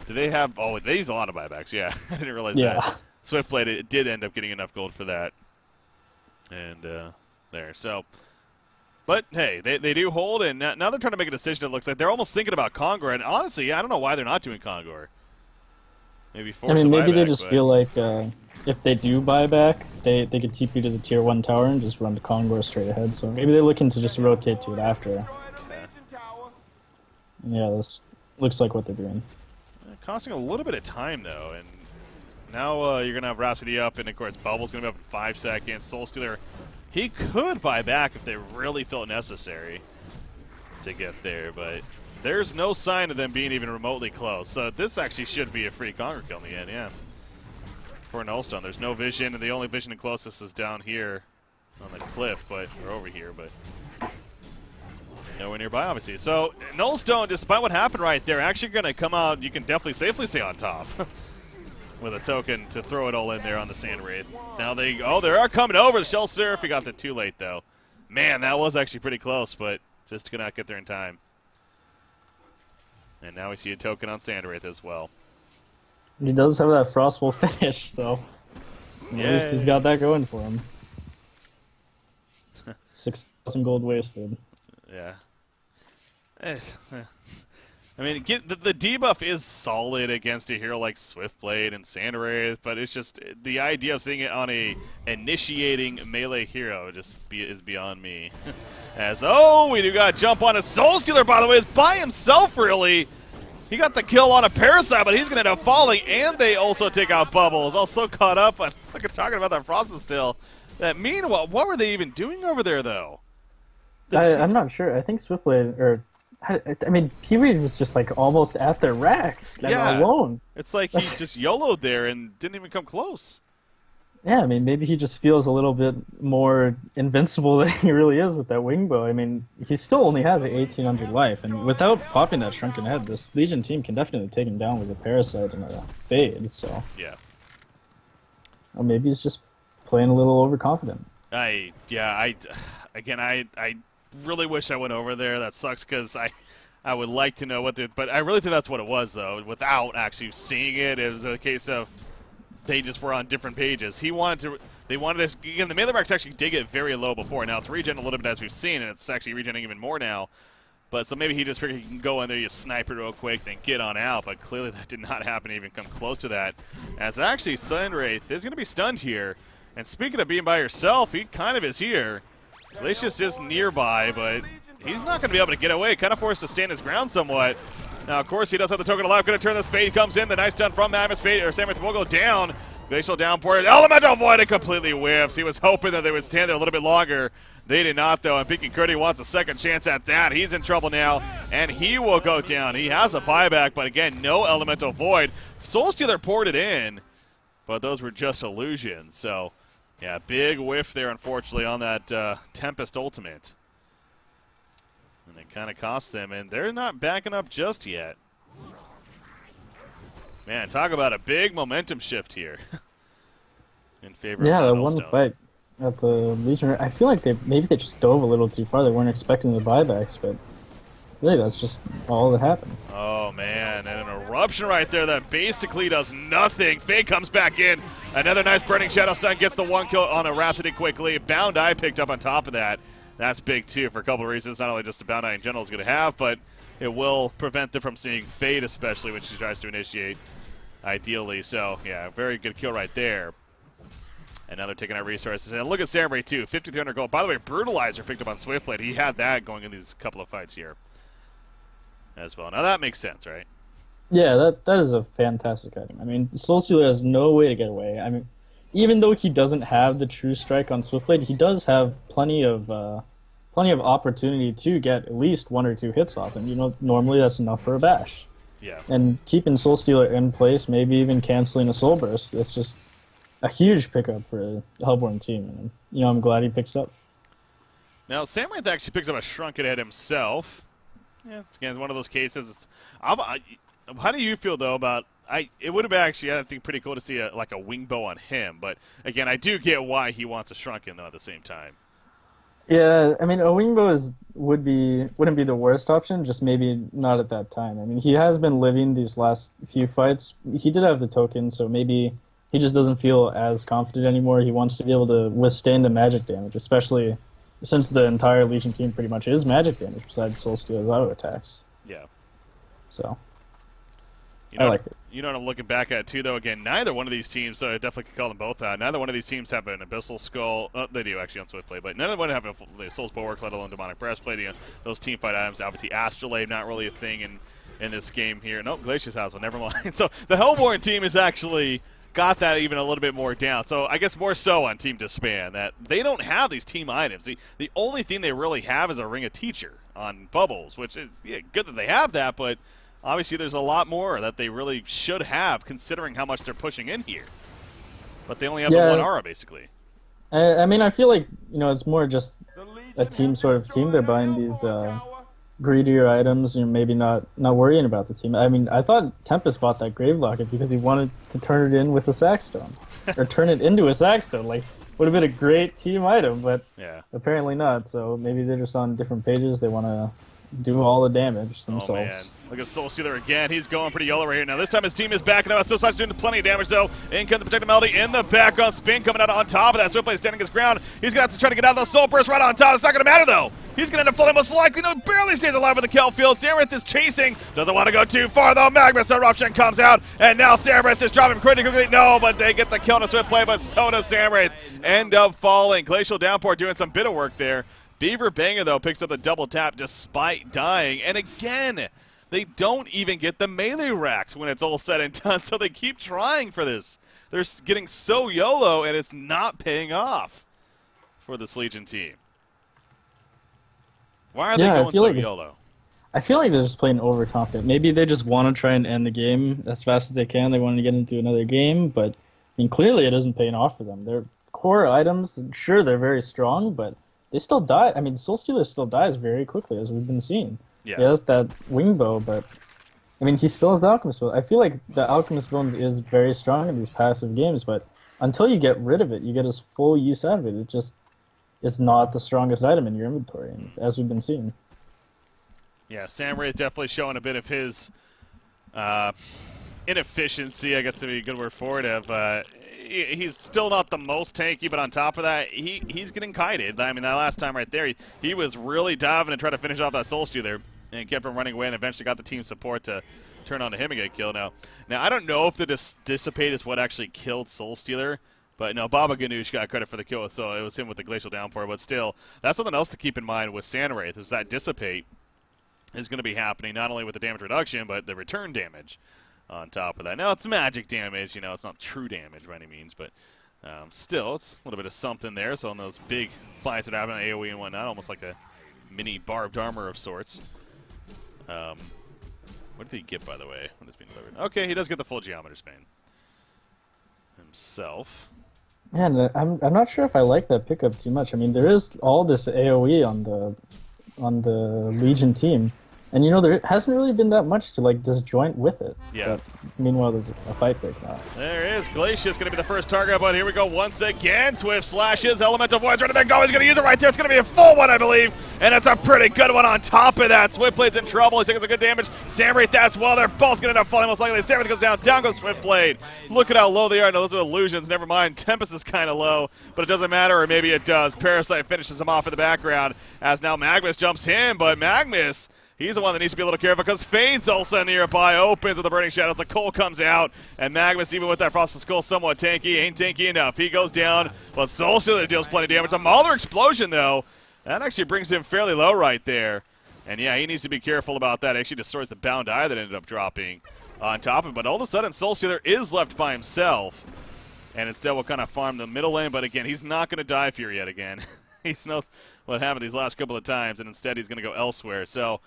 Do they have... Oh, they use a lot of buybacks. Yeah, I didn't realize that. Swiftblade, it did end up getting enough gold for that. And there. So... But, hey, they do hold, and now they're trying to make a decision. It looks like they're almost thinking about Congor, and honestly, I don't know why they're not doing Congor. Maybe force maybe buyback, they just feel like if they do buy back, they could TP to the tier 1 tower and just run to Congor straight ahead. So maybe they're looking to just rotate to it after. Okay. Yeah, this looks like what they're doing. Costing a little bit of time, though, and now you're going to have Rhapsody up, and of course Bubble's going to be up in 5 seconds. Soul Stealer, he could buy back if they really felt necessary to get there, but there's no sign of them being even remotely close. So this actually should be a free Congor kill in the end, yeah. For Nullstone, there's no vision, and the only vision closest is down here on the cliff, or over here, but nowhere nearby, obviously. So Nullstone, despite what happened right there, actually going to come out, you can definitely safely say, on top. with a token to throw it all in there on the Sand Wraith. Now they are coming over. Shell Seraph, he got there too late, though. Man, that was actually pretty close, but just could not get there in time. And now we see a token on Sand Wraith as well. He does have that Frostbolt finish, so at least he's got that going for him. 6,000 gold wasted. Yeah. I mean, the debuff is solid against a hero like Swiftblade and Sand Wraith, but it's just the idea of seeing it on a initiating melee hero is beyond me. As we do got jump on a Soul Stealer, by the way, is by himself really. He got the kill on a Parasite, but he's going to end up falling, and they also take out Bubbles. Also caught up on talking about that Frosted still. That meanwhile, what were they even doing over there though? I'm not sure. I think Swiftblade or. I mean, Pee-wee was just like almost at their racks alone. It's like he just YOLO'd there and didn't even come close. Yeah, I mean, maybe he just feels a little bit more invincible than he really is with that wing bow. I mean, he still only has an 1800 life, and without popping that Shrunken Head, this Legion team can definitely take him down with a Parasite and a Fade, so... Yeah. Or maybe he's just playing a little overconfident. I really wish I went over there. That sucks because I would like to know but I really think that's what it was though. Without actually seeing it, it was a case of they just were on different pages. They wanted to. Again, the melee marks actually did get very low before. Now it's regen a little bit as we've seen, and it's actually regenerating even more now. But so maybe he just figured he can go in there, you snipe it real quick, then get on out. But clearly that did not happen to even come close to that. As actually Sand Wraith is going to be stunned here. And speaking of being by yourself, he kind of is here. Glacius is nearby, but he's not going to be able to get away. Kind of forced to stand his ground somewhat. Now, of course, he does have the token alive. Going to turn this Fade. Comes in. The nice stun from Mammoth Fade, or Sand Wraith will go down. Glacial downpour. Elemental Void, it completely whiffs. He was hoping that they would stand there a little bit longer. They did not, though, and Pinky Curdy wants a second chance at that. He's in trouble now, and he will go down. He has a buyback, but again, no Elemental Void. Soul Stealer poured it in, but those were just illusions, so... Yeah, big whiff there, unfortunately, on that Tempest Ultimate. And it kind of cost them, and they're not backing up just yet. Man, talk about a big momentum shift here in favor of that Millstone. one fight at the Legion. I feel like maybe they just dove a little too far. They weren't expecting the buybacks, but really that's just all that happened. Oh, man, and an eruption right there that basically does nothing. Fade comes back in. Another nice Burning Shadow stun gets the one kill on a Rhapsody quickly. Bound Eye picked up on top of that. That's big, too, for a couple of reasons. Not only just the Bound Eye in general is going to have, but it will prevent them from seeing Fade, especially when she tries to initiate, ideally. So, yeah, very good kill right there. And now they're taking out resources. And look at Sand Wraith, too. 5,300 gold. By the way, Brutalizer picked up on Swiftblade. He had that going in these couple of fights here as well. Now, that makes sense, right? Yeah, that is a fantastic item. I mean, Soul Stealer has no way to get away. I mean, even though he doesn't have the true strike on Swiftblade, he does have plenty of opportunity to get at least 1 or 2 hits off him. You know, normally that's enough for a bash. Yeah. And keeping Soul Stealer in place, maybe even canceling a Soul Burst, that's just a huge pickup for the Hellborn team. And, you know, I'm glad he picked it up. Now, Sand Wraith actually picks up a Shrunken Head himself. Yeah, it's again one of those cases. How do you feel, though, about... It would have been actually, I think, pretty cool to see a wing bow on him. But, again, I do get why he wants a Shrunken, though, at the same time. Yeah, I mean, a wing bow wouldn't be the worst option, just maybe not at that time. I mean, he has been living these last few fights. He did have the token, so maybe he just doesn't feel as confident anymore. He wants to be able to withstand the magic damage, especially since the entire Legion team pretty much is magic damage, besides Soul Stealer's auto attacks. Yeah. So... I like it. You know what I'm looking back at, too, though? Again, neither one of these teams, I definitely could call them both out. Neither one of these teams have an Abyssal Skull. They do, actually, on Swiftblade. But none of them have a Soul's Bulwark, let alone Demonic Breastplate. You know, those team fight items, obviously, Astrolabe, not really a thing in this game here. Nope, Glacius has one. Never mind. So the Hellborn team has actually got that even a little bit more down. So I guess more so on Team DsBn, that they don't have these team items. The only thing they really have is a Ring of Teacher on Bubbles, which is good that they have that, but... Obviously, there's a lot more that they really should have, considering how much they're pushing in here. But they only have the one aura, basically. I mean, I feel like, you know, it's more just a team sort of team. They're buying greedier items, maybe not worrying about the team. I mean, I thought Tempest bought that Grave Locket because he wanted to turn it in with a Sackstone, or turn it into a Sackstone. Like, would have been a great team item, but Yeah. apparently not. So maybe they're just on different pages. They want to do all the damage themselves. Oh, man. Look at Soul Stealer again. He's going pretty yellow right here. Now, this time his team is backing up. Suicide's doing plenty of damage, though. In comes the Protective Melody in the background. Spin coming out on top of that. Swiftblade standing his ground. He's going to have to try to get out of the Soul Burst right on top. It's not going to matter, though. He's going to end up falling most likely. No, barely stays alive with the kill field. Samrith is chasing. Doesn't want to go too far, though. Magmus Eruption comes out, and now Samrith is dropping pretty quickly. No, but they get the kill on a Swiftblade, but so does Samrith. End up falling. Glacial Downpour doing some bit of work there. Beaver Banger, though, picks up the double tap despite dying. And again, they don't even get the melee racks when it's all said and done, so they keep trying for this. They're getting so YOLO, and it's not paying off for this Legion team. Why are they going so YOLO? I feel like they're just playing overconfident. Maybe they just want to try and end the game as fast as they can. They want to get into another game, but I mean, clearly it isn't paying off for them. Their core items, sure, they're very strong, but they still die. I mean, Soul Stealer still dies very quickly, as we've been seeing. Yeah. He has that wing bow, but I mean, he still has the Alchemist Bones. I feel like the Alchemist Bones is very strong in these passive games, but until you get rid of it, you get his full use out of it. It just is not the strongest item in your inventory, as we've been seeing. Yeah, Samray is definitely showing a bit of his inefficiency, I guess would be a good word for it, of he's still not the most tanky, but on top of that, he's getting kited. I mean, that last time right there, he was really diving and trying to finish off that Soul Stealer and kept him running away and eventually got the team support to turn on to him and get killed. Now I don't know if the Dissipate is what actually killed Soul Stealer, but no, Baba Ganoush got credit for the kill, so it was him with the Glacial Downpour. But still, that's something else to keep in mind with Sandwraith, is that Dissipate is going to be happening not only with the damage reduction, but the return damage on top of that. Now, it's magic damage, it's not true damage by any means, but still, it's a little bit of something there. So on those big fights that happen on AoE and whatnot, almost like a mini barbed armor of sorts. What did he get, by the way, when it's being delivered? Okay, he does get the full Geometer Span himself. Man, I'm not sure if I like that pickup too much. I mean, there is all this AoE on the Legion team, and there hasn't really been that much to disjoint with it. Yeah. But meanwhile, there's a fight break now. There is. Glacius going to be the first target, but here we go once again. Swift slashes, Elemental Void's ready to go. He's going to use it right there. It's going to be a full one, I believe, and it's a pretty good one on top of that. Swiftblade's in trouble. He's taking some good damage. Samwraith as well. They're both going to end up falling most likely. Samwraith goes down. Down goes Swiftblade. Look at how low they are. No, those are illusions. Never mind. Tempest is kind of low, but it doesn't matter, or maybe it does. Parasite finishes him off in the background as now Magmus jumps in, but Magmus, he's the one that needs to be a little careful because Fane's also nearby, opens with the Burning Shadows. The Cole comes out, and Magmus, even with that Frosted Skull, somewhat tanky. Ain't tanky enough. He goes down, but Soul Stealer deals plenty of damage. A Mauler Explosion, though, that actually brings him fairly low right there. And yeah, he needs to be careful about that. It actually destroys the Bound Eye that ended up dropping on top of him. But all of a sudden, Soul Stealer is left by himself, and instead will kind of farm the middle lane. But again, he's not going to die for yet again. He knows what happened these last couple of times, and instead he's going to go elsewhere. So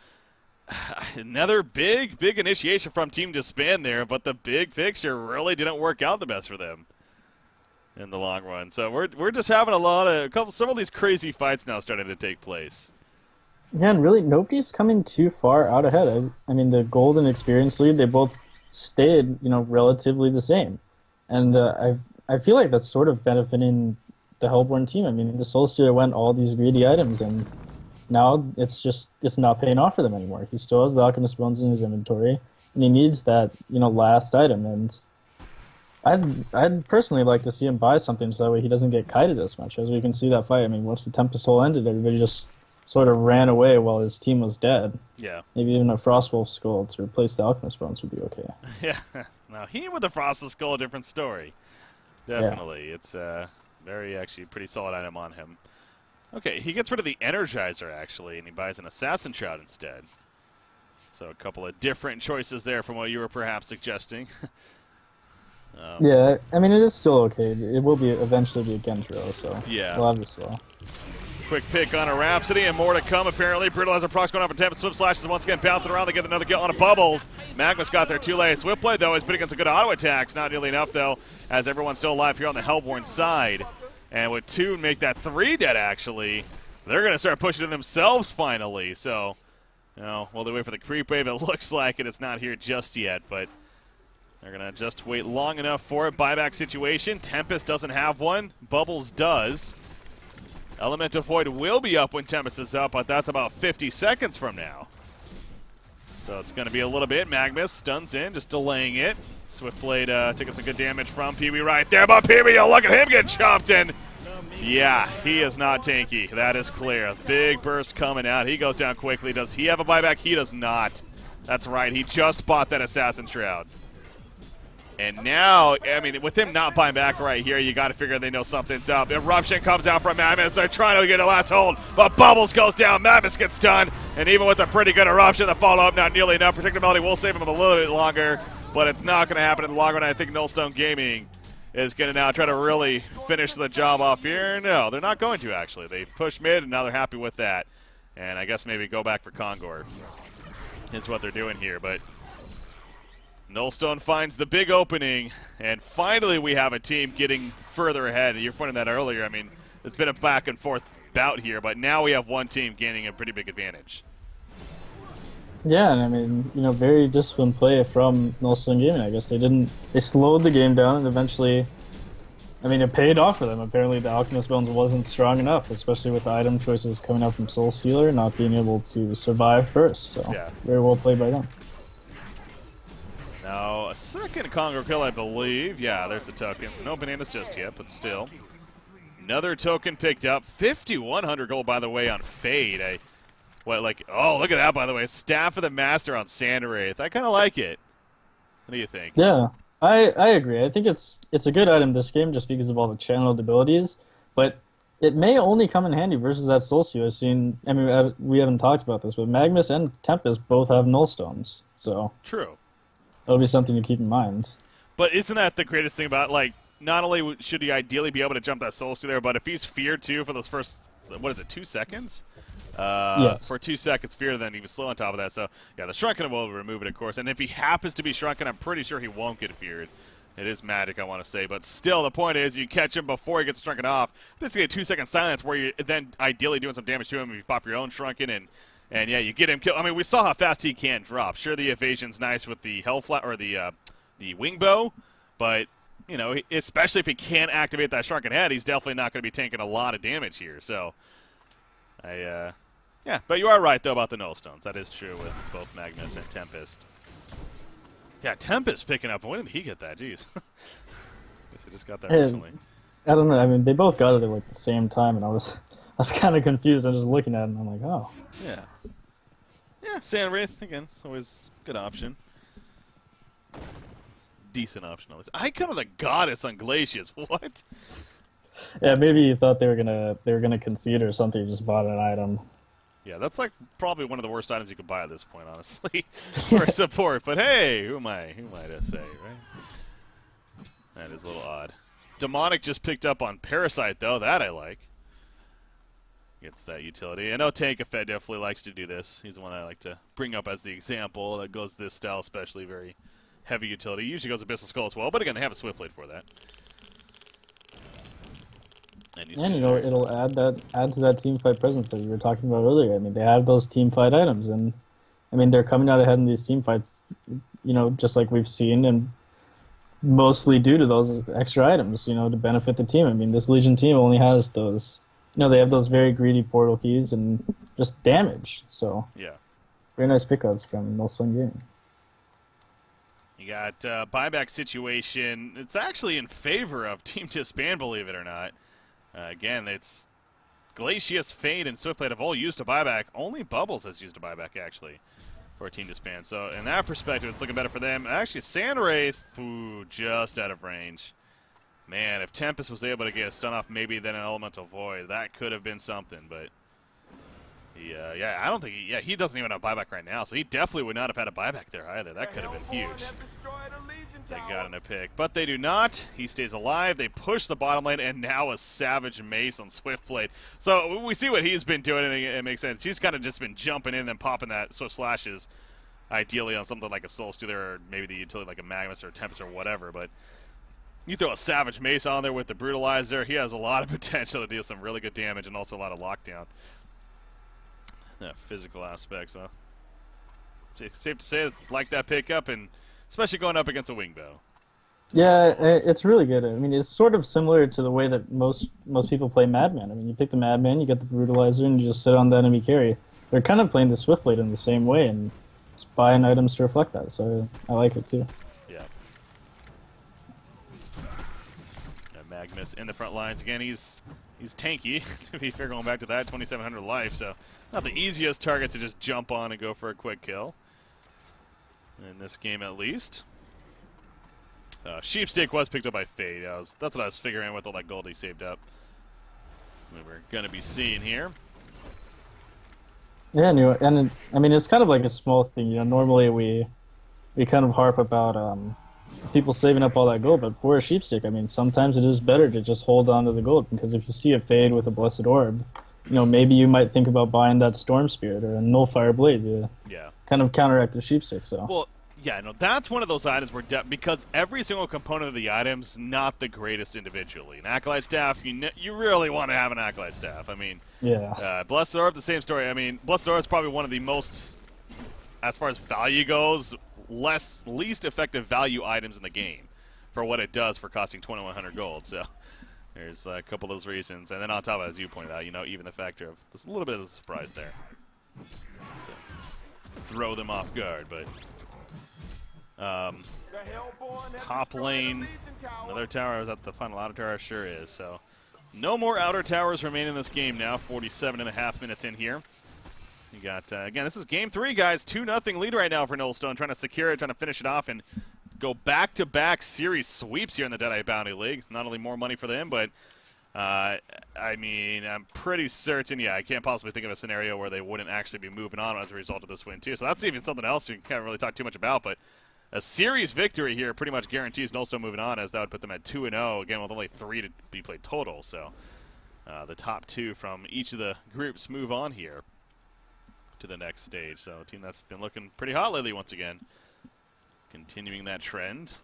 another big initiation from Team DsBn there, but the big fixture really didn't work out the best for them in the long run. So we're just having some of these crazy fights now starting to take place. Yeah, and really nobody's coming too far out ahead. I mean, the Golden Experience lead, they both stayed, relatively the same, and I feel like that's sort of benefiting the Hellborn team. I mean, the Soul Stealer went all these greedy items, and now it's not paying off for them anymore. He still has the Alchemist Bones in his inventory, and he needs that last item. And I'd personally like to see him buy something so that way he doesn't get kited as much. As we can see that fight, I mean, once the Tempest Hole ended, everybody just sort of ran away while his team was dead. Yeah. Maybe even a Frostwolf Skull to replace the Alchemist Bones would be okay. Yeah. Now he with the Frosted Skull, a different story. Definitely, yeah. It's very actually pretty solid item on him. Okay, he gets rid of the Energizer, actually, and he buys an Assassin Shroud instead. So a couple of different choices there from what you were perhaps suggesting. Yeah, I mean, it is still okay. It will eventually be a Genjiro, so yeah. We'll have this well. Quick pick on a Rhapsody, and more to come, apparently. Brutalizer procs going on for Tempest. Swift Slash is once again bouncing around. They get another kill on a Bubbles. Magmus got there too late. Swiftblade, though, is putting against a good auto attacks. Not nearly enough, though, as everyone's still alive here on the Hellborn side. And with 2 make that 3 dead, actually, they're going to start pushing it themselves finally. So No, well, they wait for the creep wave. It looks like it's not here just yet, but they're going to just wait long enough for it. Buyback situation. Tempest doesn't have one. Bubbles does. Elemental Void will be up when Tempest is up, but that's about 50 seconds from now. So it's going to be a little bit. Magnus stuns in, just delaying it. Swiftblade taking some good damage from Pee-wee right there, but Pee-wee, look at him get chopped in. Yeah, he is not tanky. That is clear. Big burst coming out. He goes down quickly. Does he have a buyback? He does not. That's right. He just bought that Assassin Shroud. And now, I mean, with him not buying back right here, you got to figure they know something's up. Eruption comes out from Magnus. They're trying to get a last hold, but Bubbles goes down. Magnus gets stunned, and even with a pretty good Eruption, the follow-up not nearly enough. Predictability will save him a little bit longer, but it's not going to happen in the long run. I think Nullstone Gaming is going to now try to really finish the job off here. No, they're not going to, actually. They pushed mid, and now they're happy with that. And I guess maybe go back for Congor is what they're doing here, but Nullstone finds the big opening, and finally we have a team getting further ahead. You were pointing that earlier. I mean, it's been a back-and-forth bout here, but now we have one team gaining a pretty big advantage. Yeah, and I mean, you know, very disciplined play from Nullstone Gaming. I guess they slowed the game down, and eventually, I mean, it paid off for them. Apparently the Alchemist Bones wasn't strong enough, especially with the item choices coming out from Soul Stealer, not being able to survive first. So, yeah, very well played by them. Now, a second Congor kill, I believe. Yeah, there's the token. So no bananas just yet, but still. Another token picked up. 5,100 gold, by the way, on Fade. Oh, look at that, by the way. Staff of the Master on Sandwraith. I kind of like it. What do you think? Yeah, I agree. I think it's a good item this game just because of all the channeled abilities, but it may only come in handy versus that Soul Stealer scene. I mean, we haven't talked about this, but Magnus and Tempest both have Nullstones, so true. That'll be something to keep in mind. But isn't that the greatest thing about, like, not only should he ideally be able to jump that Soul Stealer, but if he's feared too for those first, what is it, 2 seconds? Yes. For 2 seconds fear, then he was slow on top of that. So, yeah, the Shrunken will remove it, of course. And if he happens to be Shrunken, I'm pretty sure he won't get feared. It is magic, I want to say. But still, the point is you catch him before he gets Shrunken off. Basically a 2-second silence where you're then ideally doing some damage to him if you pop your own Shrunken and yeah, you get him killed. I mean, we saw how fast he can drop. Sure, the evasion's nice with the Hellflat or the Wing Bow, but, you know, especially if he can't activate that Shrunken Head, he's definitely not going to be taking a lot of damage here. So, yeah, but you are right, though, about the Nullstones. That is true with both Magnus and Tempest. Yeah, Tempest picking up. When did he get that? Jeez. Guess he just got that recently. I don't know. I mean, they both got it at like the same time, and I was kind of confused. I'm just looking at it, and I'm like, oh. Yeah. Yeah, Sandwraith, again, it's always a good option. Decent option, always. Icon of the Goddess on Glacius. What? Yeah, maybe you thought they were gonna concede or something. You just bought an item. Yeah, that's like probably one of the worst items you could buy at this point, honestly, for support. But hey, who am I to say, right? That is a little odd. Demonic just picked up on Parasite, though. That I like. Gets that utility. I know Tankafed definitely likes to do this. He's the one I like to bring up as the example that goes this style, especially very heavy utility. Usually goes Abyssal Skull as well, but again, they have a Swiftblade for that. And you know, it'll add to that team fight presence that you were talking about earlier. I mean, they have those team fight items, and I mean they're coming out ahead in these team fights. You know, just like we've seen, and mostly due to those extra items. You know, to benefit the team. I mean, this Legion team only has those. You know, they have those very greedy portal keys and just damage. So yeah, very nice pickups from Nullstone Gaming. You got buyback situation. It's actually in favor of Team DsBn, believe it or not. Again, it's Glacius, Fade, and Swiftblade have all used a buyback. Only Bubbles has used a buyback, actually, for Team DsBn. So, in that perspective, it's looking better for them. Actually, Sandwraith, ooh, just out of range. Man, if Tempest was able to get a stun off, maybe then an Elemental Void, that could have been something. But, yeah, I don't think he doesn't even have a buyback right now, so he definitely would not have had a buyback there either. That could have been huge. They got in a pick, but they do not. He stays alive. They push the bottom lane, and now a Savage Mace on Swiftblade. So we see what he's been doing, and it makes sense. He's kind of just been jumping in and popping that Swift Slashes, ideally on something like a Soul Stealer or maybe the utility like a Magnus or a Tempest or whatever. But you throw a Savage Mace on there with the Brutalizer, he has a lot of potential to deal some really good damage and also a lot of lockdown. Yeah, physical aspects, huh? safe to say, like that pickup, and especially going up against a wing bow. Yeah, it's really good. I mean, it's sort of similar to the way that most people play Madman. I mean, you pick the Madman, you get the Brutalizer, and you just sit on the enemy carry. They're kind of playing the Swiftblade in the same way, and just buying items to reflect that. So I like it too. Yeah. Magnus in the front lines again. He's tanky. To be fair, going back to that, 2,700 life. So not the easiest target to just jump on and go for a quick kill. In this game, at least. Sheepstick was picked up by Fade. That's what I was figuring with all that gold he saved up. We're going to be seeing here. Yeah, and I mean, it's kind of like a small thing. You know, normally we kind of harp about people saving up all that gold, but for a Sheepstick, I mean, sometimes it is better to just hold on to the gold, because if you see a Fade with a Blessed Orb, you know, maybe you might think about buying that Storm Spirit or a Nullfire Blade to kind of counteract the Sheepstick. So. Well, yeah, no, that's one of those items where, because every single component of the item's not the greatest individually. An Acolyte Staff, you really want to have an Acolyte Staff. I mean, Blessed Orb, the same story. I mean, Blessed Orb is probably one of the most, as far as value goes, least effective value items in the game for what it does for costing 2,100 gold. So there's a couple of those reasons. And then on top of it, as you pointed out, you know, even the factor of there's a little bit of a surprise there. Throw them off guard, but... top lane, another tower. Is that the final outer tower? Sure is. So no more outer towers remain in this game now. 47.5 minutes in here. You got, again, this is game 3, guys. 2-0 lead right now for Nullstone, trying to secure it, trying to finish it off, and go back-to-back series sweeps here in the Deadeye Bounty League. It's not only more money for them, but, I mean, I'm pretty certain, I can't possibly think of a scenario where they wouldn't actually be moving on as a result of this win, too. So that's even something else you can't really talk too much about, but a series victory here pretty much guarantees Nullstone moving on, as that would put them at 2-0, again, with only 3 to be played total. So the top 2 from each of the groups move on here to the next stage. So a team that's been looking pretty hot lately once again, continuing that trend.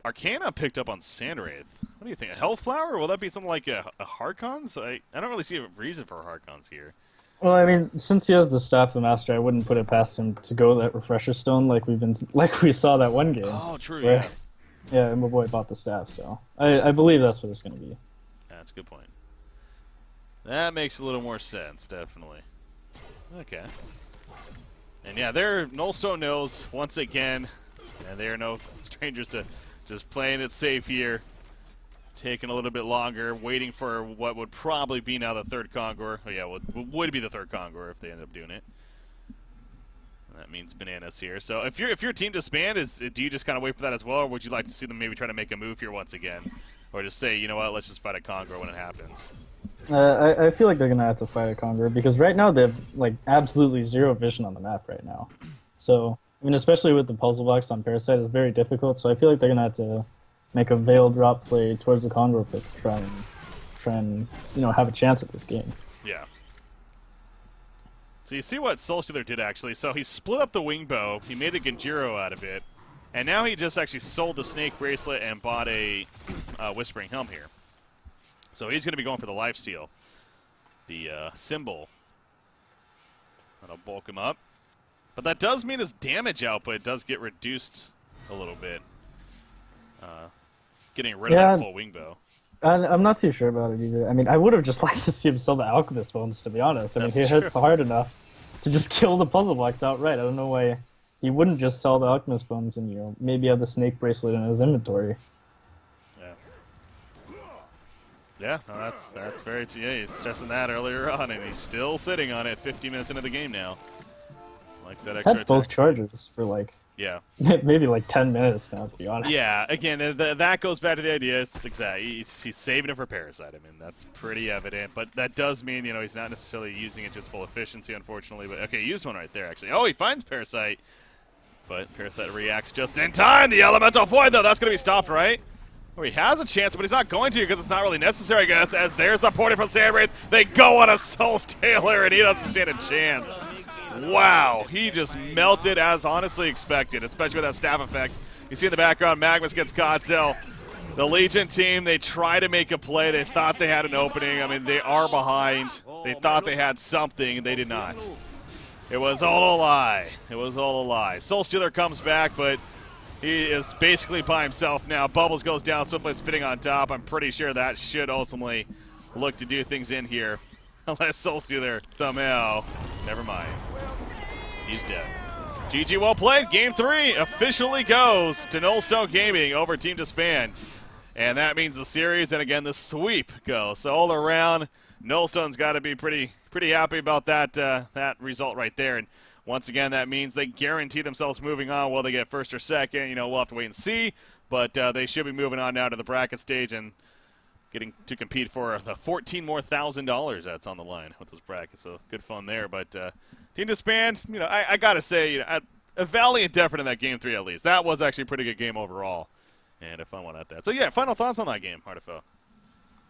Arcana picked up on Sandwraith. What do you think? A Hellflower? Or will that be something like a Harkons? I don't really see a reason for Harkons here. Well, I mean, since he has the Staff of the Master, I wouldn't put it past him to go that Refresher Stone like we saw that one game. Oh, true. Where, yeah, and my boy bought the staff, so I believe that's what it's going to be. That's a good point. That makes a little more sense, definitely. Okay. And yeah, Nullstone knows once again, and they are no strangers to just playing it safe here. Taking a little bit longer, waiting for what would probably be now the third Congor. Oh yeah, would be the third Congor if they end up doing it. And that means bananas here. So if your team disband, do you just kind of wait for that as well, or would you like to see them maybe try to make a move here once again, or just say, you know what, let's just fight a Congor when it happens? I feel like they're gonna have to fight a Congor, because right now they have like absolutely zero vision on the map right now. So I mean, especially with the puzzle blocks on Parasite, it's very difficult. So I feel like they're gonna have to make a veil drop play towards the Congor pit to try and have a chance at this game. Yeah. So you see what Soulstealer did actually. So he split up the wing bow, he made a Genjiro out of it, and now he just actually sold the snake bracelet and bought a Whispering Helm here. So he's going to be going for the lifesteal, the symbol. That'll bulk him up. But that does mean his damage output does get reduced a little bit. Getting rid of that full wing bow. I'm not too sure about it either. I mean, I would have just liked to see him sell the Alchemist Bones, to be honest. I mean, he hits hard enough to just kill the puzzle blocks outright. I don't know why he wouldn't just sell the Alchemist Bones and, maybe have the snake bracelet in his inventory. Yeah, no, that's very... Yeah, he's stressing that earlier on, and he's still sitting on it 50 minutes into the game now. Likes that extra attack. Both charges for, maybe 10 minutes now, to be honest. Yeah, again, that goes back to the idea. He's saving it for Parasite. I mean, that's pretty evident. But that does mean, he's not necessarily using it to its full efficiency, unfortunately. But okay, he used one right there, actually. Oh, he finds Parasite. But Parasite reacts just in time. The Elemental Void, though, that's going to be stopped, right? Or he has a chance, but he's not going to because it's not really necessary, I guess, as there's the portal from Sandwraith. They go on a Soulstealer, and he doesn't stand a chance. Wow, he just melted as honestly expected, especially with that staff effect. You see in the background, Magnus gets caught, so the Legion team, they try to make a play. They thought they had an opening. I mean, they are behind. They thought they had something, and they did not. It was all a lie. It was all a lie. Soul Stealer comes back, but he is basically by himself now. Bubbles goes down, Swiftblade spinning on top. I'm pretty sure that should ultimately look to do things in here. Unless Soul Stealer somehow. Never mind. He's dead. GG, well played. Game 3 officially goes to Nullstone Gaming over Team DsBn. And that means the series and, again, the sweep goes. So all around, Nullstone's got to be pretty happy about that result right there. And once again, that means they guarantee themselves moving on. Will they get first or second? You know, we'll have to wait and see. But they should be moving on now to the bracket stage and getting to compete for the $14,000 that's on the line with those brackets. So good fun there. But Team DsBn, you know, I got to say, you know, a valiant effort in that Game 3 at least. That was actually a pretty good game overall. And a fun one at that. So, yeah, final thoughts on that game, Artifo?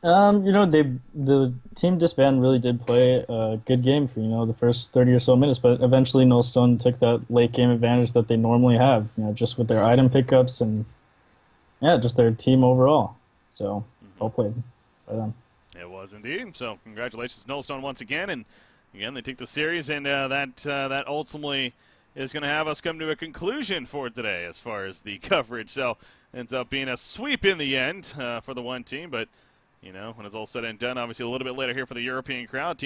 You know, the Team DsBn really did play a good game for, you know, the first 30 or so minutes, but eventually Nullstone took that late game advantage that they normally have, you know, just with their item pickups and, yeah, just their team overall. So, well played by them. It was indeed. So, congratulations, Nullstone, once again. And, again, they take the series, and that ultimately is going to have us come to a conclusion for today as far as the coverage. So, ends up being a sweep in the end for the one team, but, you know, when it's all said and done, obviously a little bit later here for the European crowd, Team